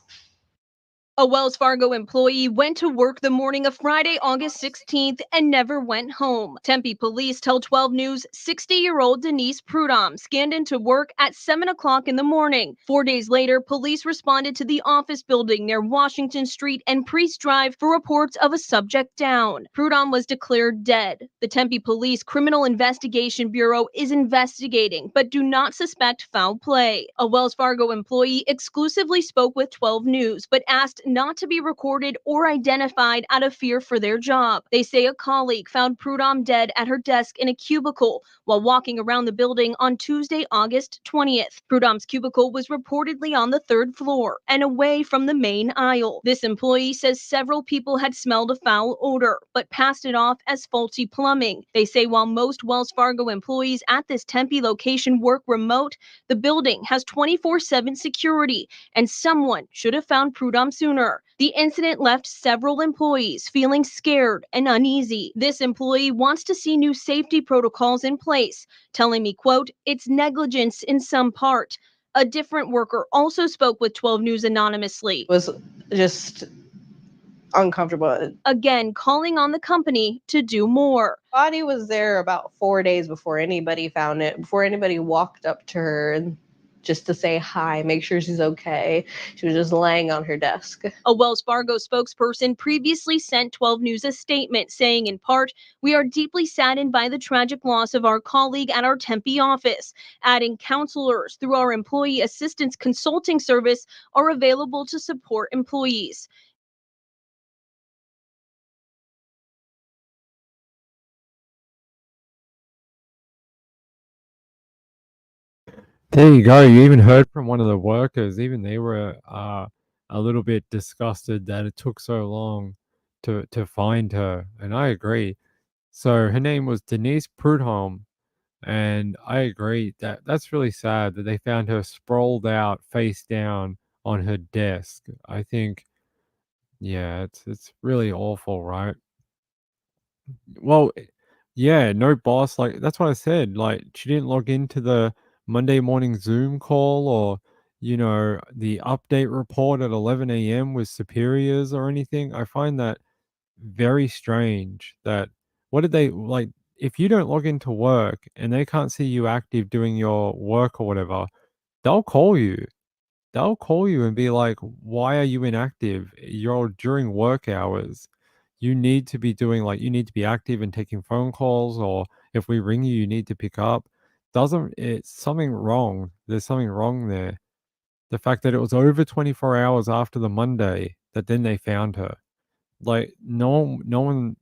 A Wells Fargo employee went to work the morning of Friday, August 16th, and never went home. Tempe police tell 12 News 60-year-old Denise Prudhomme scanned into work at 7 o'clock in the morning. 4 days later, police responded to the office building near Washington Street and Priest Drive for reports of a subject down. Prudhomme was declared dead. The Tempe Police Criminal Investigation Bureau is investigating, but do not suspect foul play. A Wells Fargo employee exclusively spoke with 12 News, but asked not to be recorded or identified out of fear for their job. They say a colleague found Prudhomme dead at her desk in a cubicle while walking around the building on Tuesday, August 20th. Prudhomme's cubicle was reportedly on the 3rd floor and away from the main aisle. This employee says several people had smelled a foul odor, but passed it off as faulty plumbing. They say while most Wells Fargo employees at this Tempe location work remote, the building has 24/7 security, and someone should have found Prudhomme sooner. The incident left several employees feeling scared and uneasy. This employee wants to see new safety protocols in place, telling me, quote, "It's negligence in some part." A different worker also spoke with 12 News anonymously. It was just uncomfortable. Again, calling on the company to do more. Body was there about 4 days before anybody found it, before anybody walked up to her and just to say hi, make sure she's okay. She was just laying on her desk. A Wells Fargo spokesperson previously sent 12 News a statement saying, in part, "We are deeply saddened by the tragic loss of our colleague at our Tempe office," adding counselors through our employee assistance consulting service are available to support employees. There you go. You even heard from one of the workers. Even they were a little bit disgusted that it took so long to find her. And I agree. So her name was Denise Prudhomme. And I agree that that's really sad that they found her sprawled out face down on her desk. I think, yeah, it's really awful, right? Well, yeah, no boss. Like that's what I said. Like she didn't log into the Monday morning Zoom call or the update report at 11 a.m. with superiors or anything. I find that very strange. That what did they like? If you don't log into work and they can't see you active doing your work or whatever, they'll call you. they'll call you and be like, "Why are you inactive? You're during work hours. You need to be doing like you need to be active and taking phone calls, or if we ring you, you need to pick up." Doesn't it's something wrong? There's something wrong there. The fact that it was over 24 hours after the Monday that then they found her. Like no one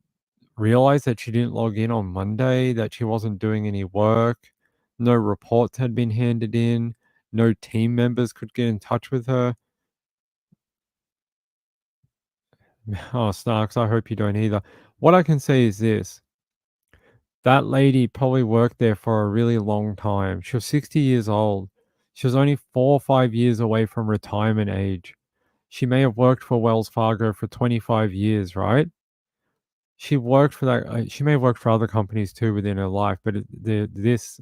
realized that she didn't log in on Monday, that she wasn't doing any work. No reports had been handed in. No team members could get in touch with her. Oh, Snarks, I hope you don't either. What I can say is this. That lady probably worked there for a really long time. She was 60 years old. She was only 4 or 5 years away from retirement age. She may have worked for Wells Fargo for 25 years, right? She worked for that. She may have worked for other companies too within her life, but this,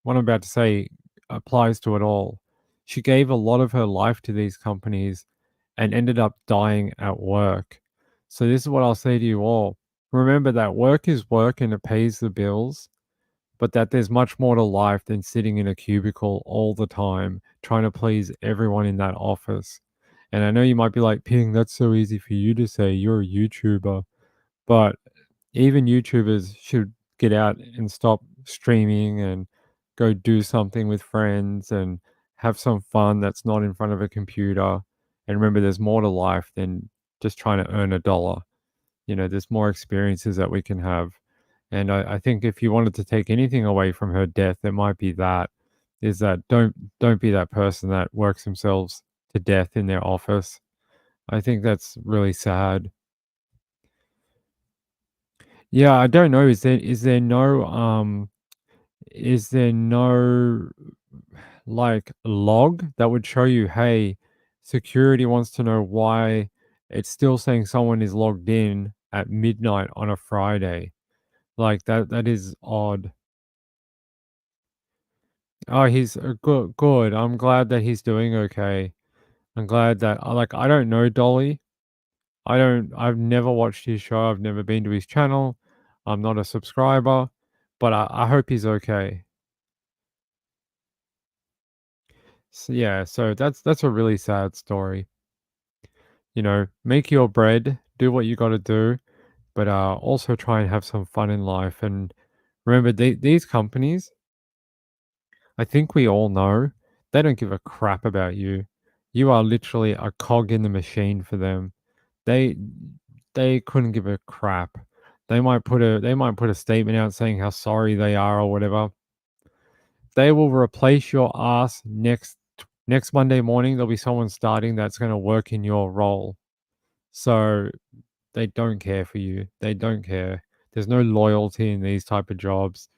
what I'm about to say, applies to it all. She gave a lot of her life to these companies and ended up dying at work. So, this is what I'll say to you all. Remember that work is work and it pays the bills, but that there's much more to life than sitting in a cubicle all the time trying to please everyone in that office. And I know you might be like, Ping, that's so easy for you to say. You're a YouTuber. But even YouTubers should get out and stop streaming and go do something with friends and have some fun that's not in front of a computer. And remember, there's more to life than just trying to earn a dollar. There's more experiences that we can have. And I think if you wanted to take anything away from her death, it might be that is that don't be that person that works themselves to death in their office. I think that's really sad. Yeah, I don't know. Is there no like log that would show you, hey, security wants to know why it's still saying someone is logged in at midnight on a Friday? Like that is odd. Oh, he's good. I'm glad that he's doing okay. I'm glad that I don't know Dolly. I've never watched his show. I've never been to his channel. I'm not a subscriber, but I hope he's okay. So, yeah, so that's a really sad story. Make your bread, do what you got to do, but also try and have some fun in life. And remember, these companies, I think we all know, they don't give a crap about you. You are literally a cog in the machine for them. They they couldn't give a crap. They might put a statement out saying how sorry they are or whatever. They will replace your ass next Monday morning. There'll be someone starting that's going to work in your role. So they don't care for you. They don't care. There's no loyalty in these type of jobs.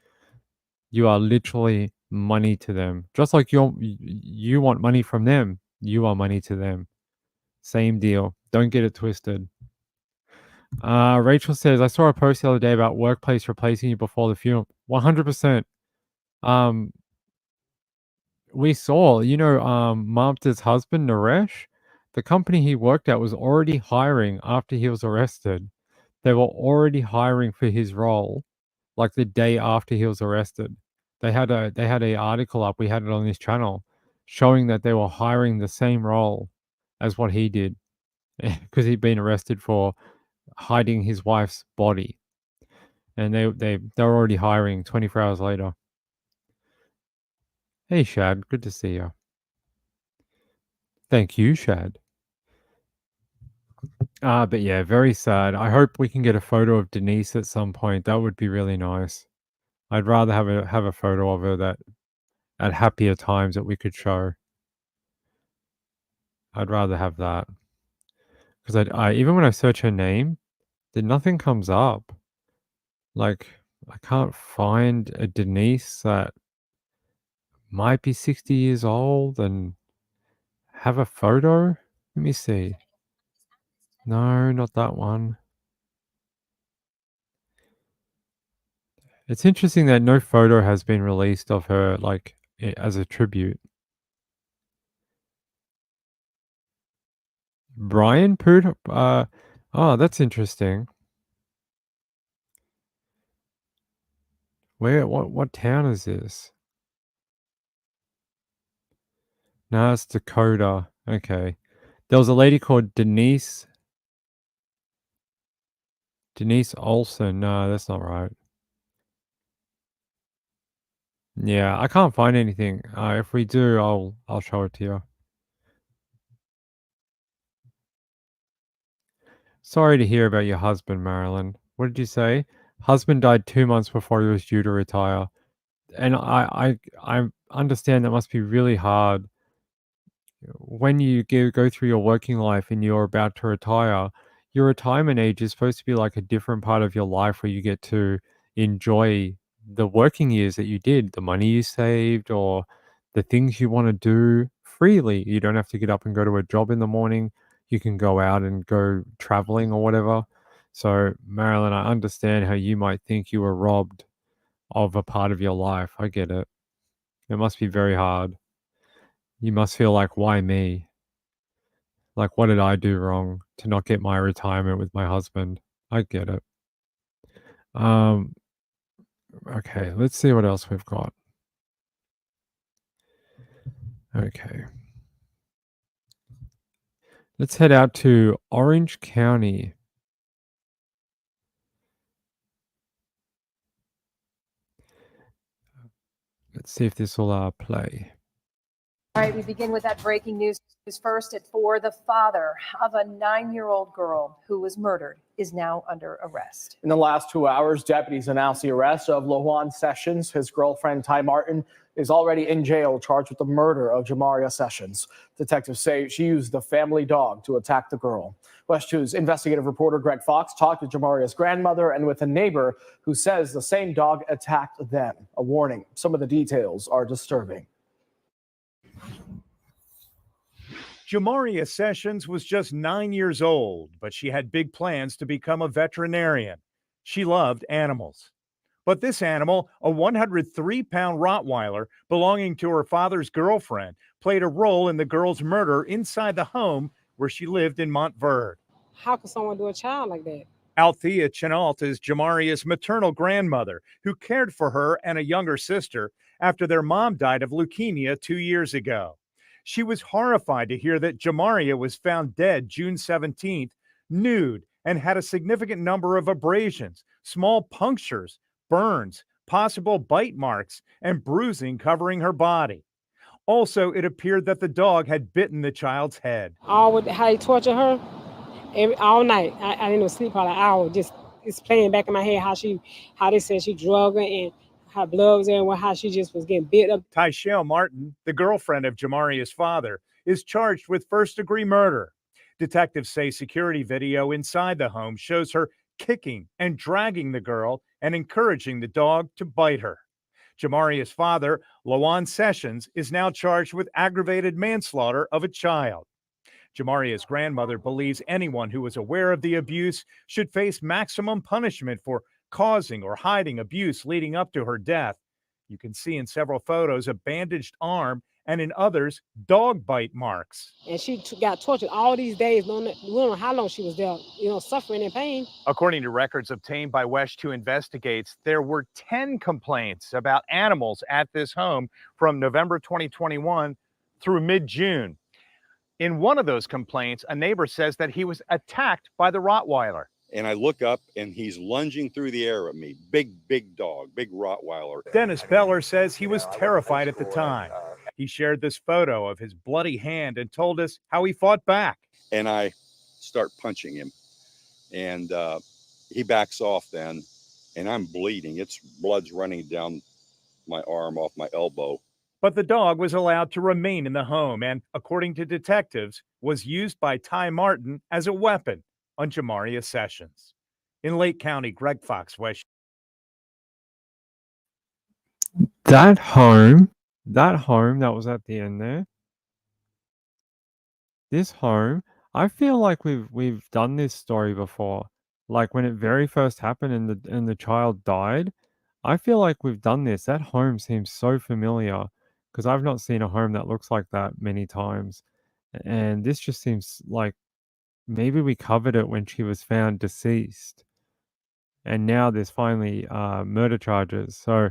You are literally money to them. Just like you want money from them, you are money to them. Same deal. Don't get it twisted. Rachel says, I saw a post the other day about workplace replacing you before the funeral. 100%. We saw, Mamta's husband, Naresh, the company he worked at was already hiring after he was arrested. They were already hiring for his role, like the day after he was arrested. They had a article up. We had it on this channel, showing that they were hiring the same role as what he did, because he'd been arrested for hiding his wife's body, and they were already hiring 24 hours later. Hey Shad, good to see you. Thank you, Shad. But yeah, very sad. I hope we can get a photo of Denise at some point. That would be really nice. I'd rather have a photo of her that at happier times that we could show. I'd rather have that. Because I even when I search her name, then nothing comes up. Like I can't find a Denise that might be 60 years old and have a photo. Let me see. No, not that one. It's interesting that no photo has been released of her, like, as a tribute. Brian Poot? Oh, that's interesting. What town is this? No, it's Dakota. Okay. There was a lady called Denise Olsen. No, that's not right. Yeah, I can't find anything. If we do, I'll show it to you. Sorry to hear about your husband, Marilyn. What did you say? Husband died 2 months before he was due to retire. And I understand that must be really hard when you go through your working life and you're about to retire. Your retirement age is supposed to be like a different part of your life where you get to enjoy the working years that you did, the money you saved, or the things you want to do freely. You don't have to get up and go to a job in the morning. You can go out and go traveling or whatever. So, Marilyn, I understand how you might think you were robbed of a part of your life. I get it. It must be very hard. You must feel like, why me? Like, what did I do wrong to not get my retirement with my husband? I get it. Okay, let's see what else we've got. Okay. Let's head out to Orange County. Let's see if this will play. All right, we begin with that breaking news first at 4. The father of a 9-year-old girl who was murdered is now under arrest. In the last 2 hours, deputies announced the arrest of LaJuan Sessions. His girlfriend, Ty Martin, is already in jail, charged with the murder of Jamaria Sessions. Detectives say she used the family dog to attack the girl. West 2's investigative reporter Greg Fox talked with Jamaria's grandmother and with a neighbor who says the same dog attacked them. A warning, some of the details are disturbing. Jamaria Sessions was just 9 years old, but she had big plans to become a veterinarian. She loved animals. But this animal, a 103-pound Rottweiler belonging to her father's girlfriend, played a role in the girl's murder inside the home where she lived in Montverde. How could someone do a child like that? Althea Chenault is Jamaria's maternal grandmother, who cared for her and a younger sister after their mom died of leukemia 2 years ago. She was horrified to hear that Jamaria was found dead June 17th, nude, and had a significant number of abrasions, small punctures, burns, possible bite marks, and bruising covering her body. Also, it appeared that the dog had bitten the child's head. How they torture her all night. I didn't even sleep for an hour. Just it's playing back in my head how they said she drugged her and her blood was there, how she just was getting bit up. Tyshale Martin, the girlfriend of Jamaria's father, is charged with first-degree murder. Detectives say security video inside the home shows her kicking and dragging the girl and encouraging the dog to bite her. Jamaria's father, LaJuan Sessions, is now charged with aggravated manslaughter of a child. Jamaria's grandmother believes anyone who was aware of the abuse should face maximum punishment for causing or hiding abuse leading up to her death. You can see in several photos a bandaged arm and in others, dog bite marks. And she got tortured all these days. We don't know how long she was there, suffering and pain. According to records obtained by West 2 Investigates, there were 10 complaints about animals at this home from November 2021 through mid-June. In one of those complaints, a neighbor says that he was attacked by the Rottweiler. And I look up and he's lunging through the air at me. Big dog, big Rottweiler. Dennis Beller says he was terrified at the time. He shared this photo of his bloody hand and told us how he fought back. And I start punching him. And he backs off then. And I'm bleeding. Blood's running down my arm off my elbow. But the dog was allowed to remain in the home and, according to detectives, was used by Ty Martin as a weapon on Jamaria Sessions. In Lake County, Greg Fox, West. That home that was at the end there. This home, I feel like we've done this story before. Like when it very first happened and the child died, I feel like we've done this. That home seems so familiar because I've not seen a home that looks like that many times. And this just seems like maybe we covered it when she was found deceased. And now there's finally murder charges. So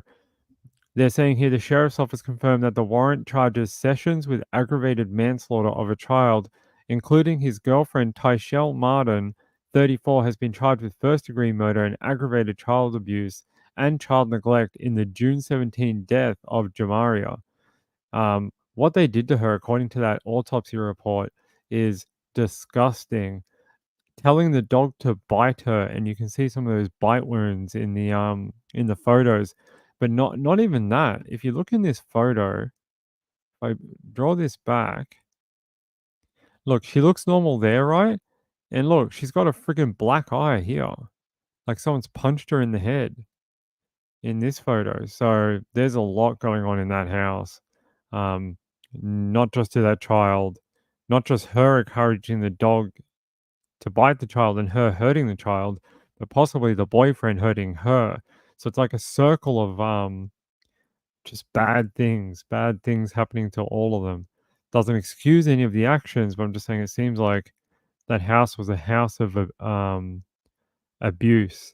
They're saying here the sheriff's office confirmed that the warrant charges Sessions with aggravated manslaughter of a child, including his girlfriend Tyshell Martin, 34, has been charged with first-degree murder and aggravated child abuse and child neglect in the June 17 death of Jamaria. What they did to her, according to that autopsy report, is disgusting. Telling the dog to bite her, and you can see some of those bite wounds in the photos, but not even that. If you look in this photo, if I draw this back, look, she looks normal there, right? And look, she's got a freaking black eye here, like someone's punched her in the head in this photo. So there's a lot going on in that house. Not just to that child, not just her encouraging the dog to bite the child and her hurting the child, but possibly the boyfriend hurting her. So it's like a circle of just bad things happening to all of them. Doesn't excuse any of the actions, but I'm just saying it seems like that house was a house of abuse.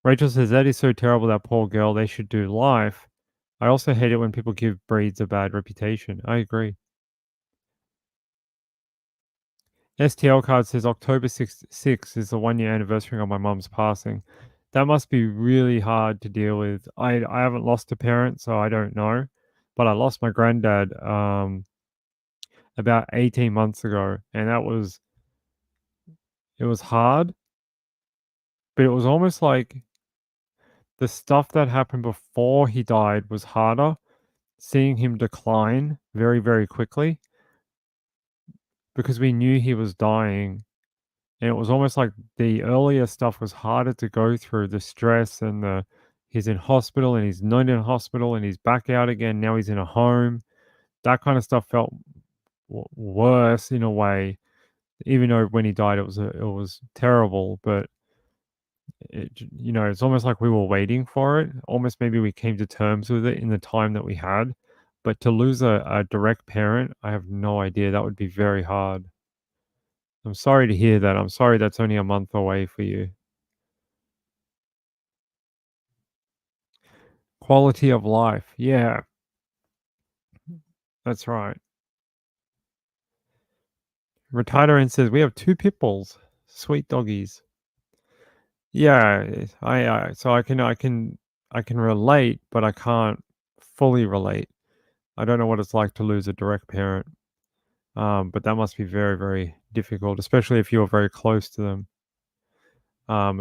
Rachel says that is so terrible, that poor girl. They should do life. I also hate it when people give breeds a bad reputation. I agree. STL card says October 6 is the 1-year anniversary of my mum's passing. That must be really hard to deal with. I haven't lost a parent, so I don't know. But I lost my granddad about 18 months ago, and it was hard. But it was almost like the stuff that happened before he died was harder. Seeing him decline very, very quickly, because we knew he was dying. And it was almost like the earlier stuff was harder to go through, the stress and he's in hospital and he's not in hospital and he's back out again. Now he's in a home. That kind of stuff felt worse in a way, even though when he died, it was terrible. But it's almost like we were waiting for it. Almost maybe we came to terms with it in the time that we had. But to lose a direct parent, I have no idea. That would be very hard. I'm sorry to hear that. I'm sorry that's only a month away for you. Quality of life. Yeah. That's right. Retired says, we have 2 pit bulls. Sweet doggies. Yeah, so I can relate, but I can't fully relate. I don't know what it's like to lose a direct parent. But that must be very, very difficult, especially if you're very close to them.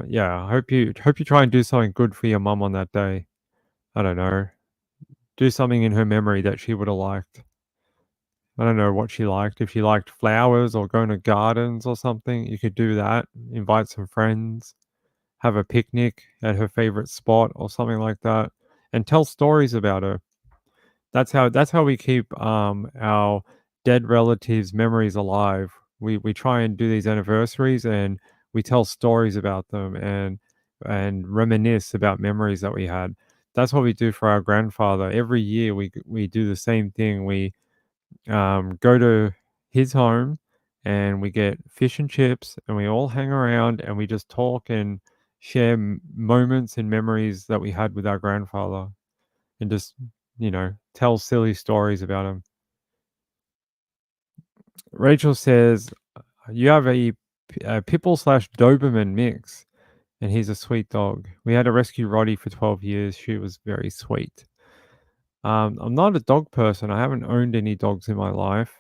Yeah, I hope you try and do something good for your mum on that day. I don't know. Do something in her memory that she would have liked. I don't know what she liked. If she liked flowers or going to gardens or something, you could do that. Invite some friends, have a picnic at her favorite spot or something like that, and tell stories about her. That's how we keep our dead relatives' memories alive. We try and do these anniversaries and we tell stories about them and reminisce about memories that we had. That's what we do for our grandfather. Every year we do the same thing. We go to his home and we get fish and chips and we all hang around and we just talk and share moments and memories that we had with our grandfather and just, tell silly stories about him. Rachel says, you have a Pitbull/Doberman mix, and he's a sweet dog. We had to rescue Roddy for 12 years. She was very sweet. I'm not a dog person. I haven't owned any dogs in my life.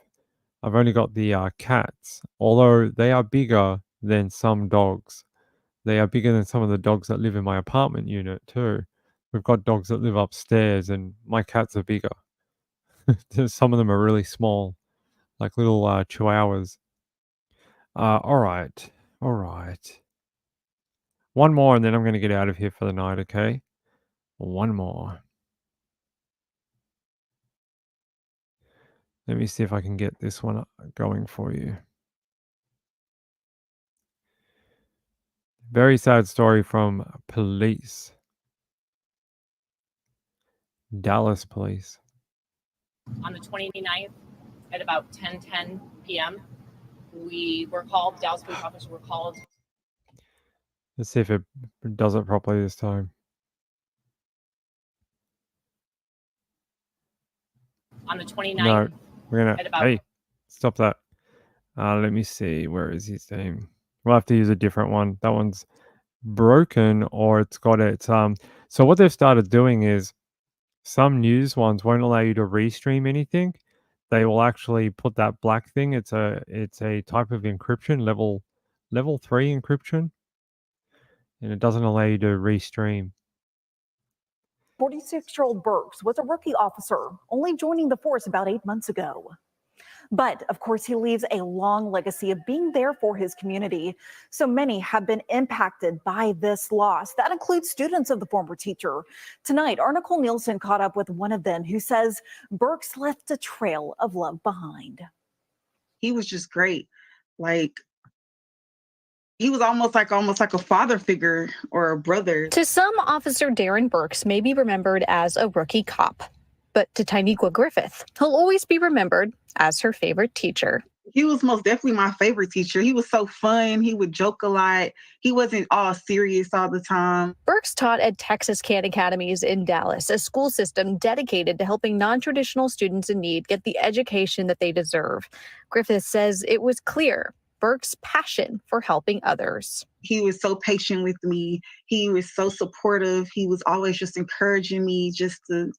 I've only got the cats, although they are bigger than some dogs. They are bigger than some of the dogs that live in my apartment unit too. We've got dogs that live upstairs, and my cats are bigger. Some of them are really small, like little chihuahuas. All right. One more, and then I'm going to get out of here for the night, okay? One more. Let me see if I can get this one going for you. Very sad story from police. Dallas police. On the 29th at about 10:10 p.m., we were called, Dallas police officers were called. Let's see if it does it properly this time. On the 29th, No, we're gonna. at about Hey, stop that. Let me see. Where is his name? We'll have to use a different one. That one's broken, or it's got its So what they've started doing is some news ones won't allow you to restream anything. They will actually put that black thing. It's a type of encryption, level 3 encryption, and it doesn't allow you to restream. 46-year-old Burks was a rookie officer, only joining the force about 8 months ago. But of course, he leaves a long legacy of being there for his community. So many have been impacted by this loss. That includes students of the former teacher. Tonight, our Nicole Nielsen caught up with one of them who says Burks left a trail of love behind. He was just great. Like, he was almost like a father figure or a brother. To some, Officer Darren Burks may be remembered as a rookie cop. But to Tynequa Griffith, he'll always be remembered as her favorite teacher. He was most definitely my favorite teacher. He was so fun. He would joke a lot. He wasn't all serious all the time. Burks taught at Texas Can Academies in Dallas, a school system dedicated to helping non-traditional students in need get the education that they deserve. Griffith says it was clear Burks' passion for helping others. He was so patient with me. He was so supportive. He was always just encouraging me just to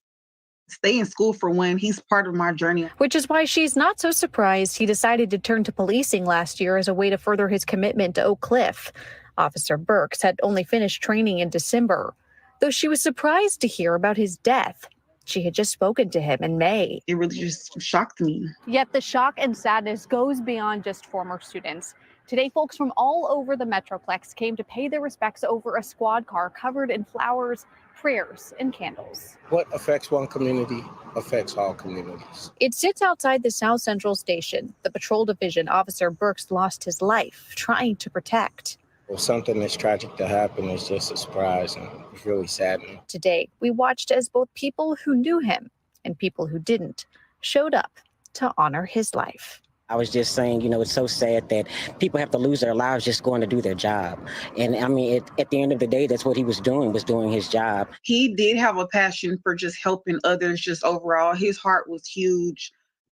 stay in school for one. He's part of my journey. Which is why she's not so surprised he decided to turn to policing last year as a way to further his commitment to Oak Cliff. Officer Burks had only finished training in December, though she was surprised to hear about his death. She had just spoken to him in May. It really just shocked me. Yet the shock and sadness goes beyond just former students. Today, folks from all over the Metroplex came to pay their respects over a squad car covered in flowers, prayers, and candles. What affects one community affects all communities. It sits outside the South Central Station. The patrol division Officer Burks lost his life trying to protect. For something that's tragic to happen is just a surprise, and it's really saddening. Today, we watched as both people who knew him and people who didn't showed up to honor his life. I was just saying, it's so sad that people have to lose their lives just going to do their job. And I mean, at the end of the day, that's what he was doing his job. He did have a passion for just helping others, just overall. His heart was huge.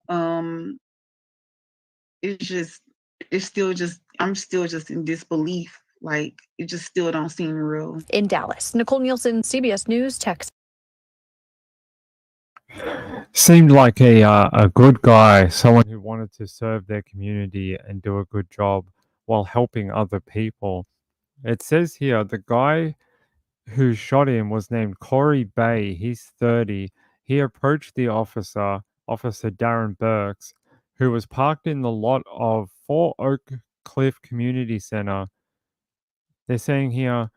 I'm still just in disbelief. Like, it just still don't seem real. In Dallas, Nicole Nielsen, CBS News, Texas. Seemed like a good guy, someone who wanted to serve their community and do a good job while helping other people. It says here the guy who shot him was named Corey Bay. He's 30. He approached the officer, Officer Darren Burks, who was parked in the lot of Fort Oak Cliff Community Center. They're saying here,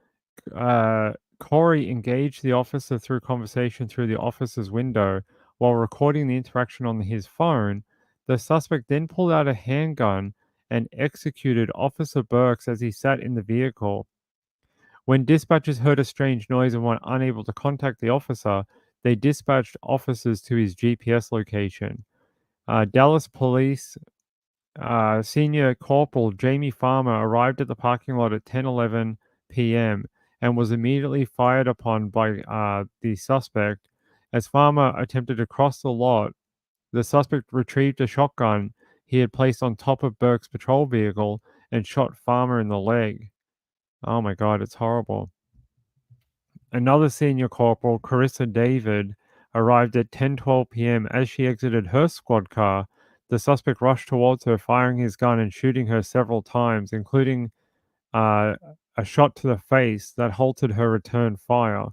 Corey engaged the officer through conversation through the officer's window while recording the interaction on his phone. The suspect then pulled out a handgun and executed Officer Burks as he sat in the vehicle. When dispatchers heard a strange noise and were unable to contact the officer, they dispatched officers to his GPS location. Dallas Police Senior Corporal Jamie Farmer arrived at the parking lot at 10:11 p.m. and was immediately fired upon by the suspect. As Farmer attempted to cross the lot, the suspect retrieved a shotgun he had placed on top of Burke's patrol vehicle and shot Farmer in the leg. Oh my God, it's horrible. Another senior corporal, Carissa David, arrived at 10:12 p.m. As she exited her squad car, the suspect rushed towards her, firing his gun and shooting her several times, including a shot to the face that halted her return fire.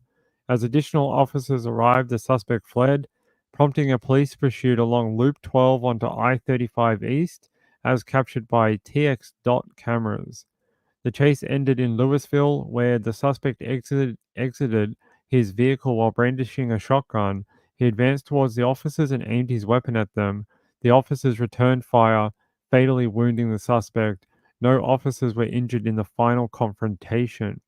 As additional officers arrived, the suspect fled, prompting a police pursuit along Loop 12 onto I-35 East, as captured by TX dot cameras. The chase ended in Louisville, where the suspect exited his vehicle while brandishing a shotgun. He advanced towards the officers and aimed his weapon at them. The officers returned fire, fatally wounding the suspect. No officers were injured in the final confrontation.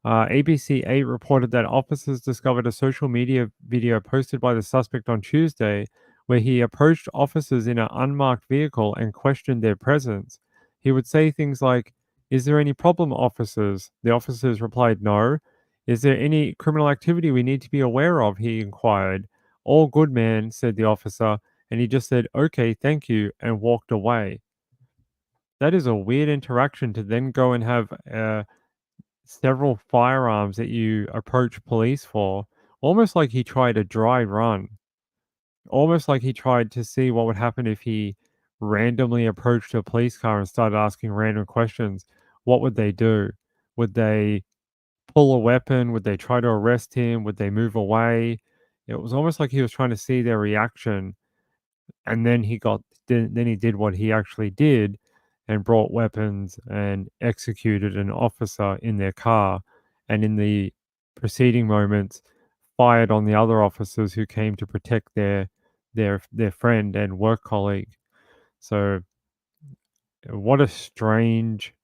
ABC 8 reported that officers discovered a social media video posted by the suspect on Tuesday where he approached officers in an unmarked vehicle and questioned their presence. He would say things like, "Is there any problem, officers?" The officers replied, "No." "Is there any criminal activity we need to be aware of?" he inquired. "All good, man," said the officer, and he just said, "Okay, thank you," and walked away. That is a weird interaction to then go and have several firearms that you approach police for, almost like he tried a dry run. Almost like he tried to see what would happen if he randomly approached a police car and started asking random questions. What would they do? Would they pull a weapon? Would they try to arrest him? Would they move away? It was almost like he was trying to see their reaction, and then he did what he actually did and brought weapons and executed an officer in their car, and in the preceding moments fired on the other officers who came to protect their friend and work colleague. So what a strange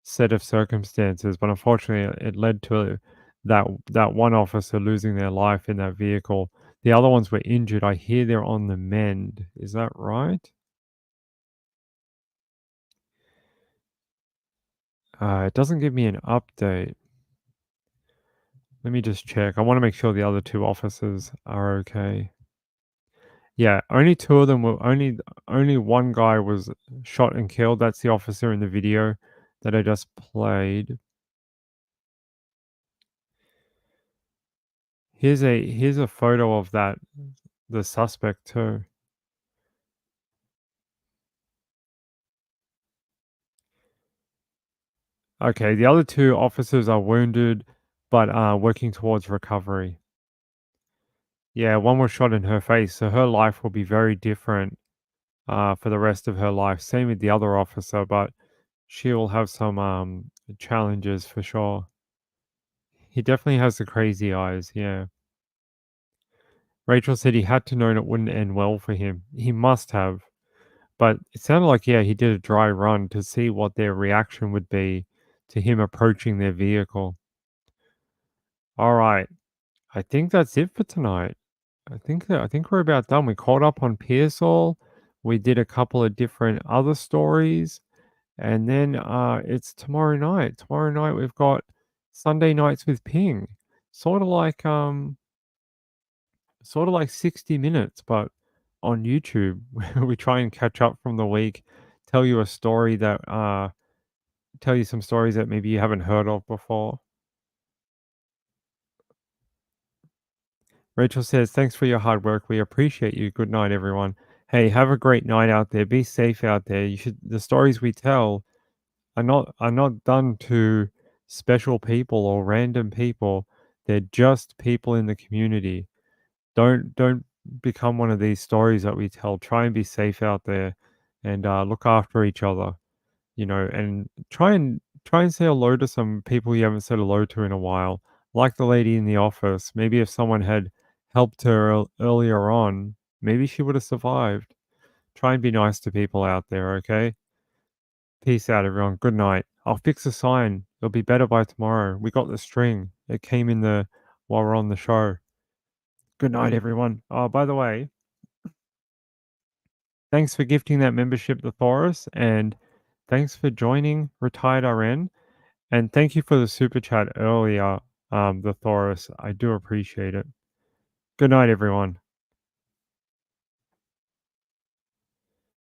set of circumstances, but unfortunately it led to that one officer losing their life in that vehicle. The other ones were injured. I hear they're on the mend. Is that right? It doesn't give me an update. Let me just check. I want to make sure the other two officers are okay. Yeah, only two of them were only one guy was shot and killed. That's the officer in the video that I just played. Here's a photo of the suspect too. Okay, the other two officers are wounded, but working towards recovery. Yeah, one was shot in her face, so her life will be very different for the rest of her life. Same with the other officer, but she will have some challenges for sure. He definitely has the crazy eyes, yeah. Rachel said he had to know it wouldn't end well for him. He must have. But it sounded like, yeah, he did a dry run to see what their reaction would be to him approaching their vehicle. All right. I think that's it for tonight. I think we're about done. We caught up on Pearsall. We did a couple of different other stories. And then it's tomorrow night. Tomorrow night we've got Sunday Nights with Ping. Sort of like 60 Minutes, but on YouTube. We try and catch up from the week, tell you some stories that maybe you haven't heard of before. Rachel says, "Thanks for your hard work. We appreciate you. Good night, everyone." Hey, have a great night out there. Be safe out there. The stories we tell are not done to special people or random people. They're just people in the community. Don't become one of these stories that we tell. Try and be safe out there, and look after each other. And try and say hello to some people you haven't said hello to in a while. Like the lady in the office. Maybe if someone had helped her earlier on, maybe she would have survived. Try and be nice to people out there, okay? Peace out, everyone. Good night. I'll fix the sign. It'll be better by tomorrow. We got the string. It came in while we're on the show. Good night, everyone. Oh, by the way, thanks for gifting that membership to Thoris, and thanks for joining Retired RN, and thank you for the super chat earlier, the Thoris. I do appreciate it. Good night, everyone.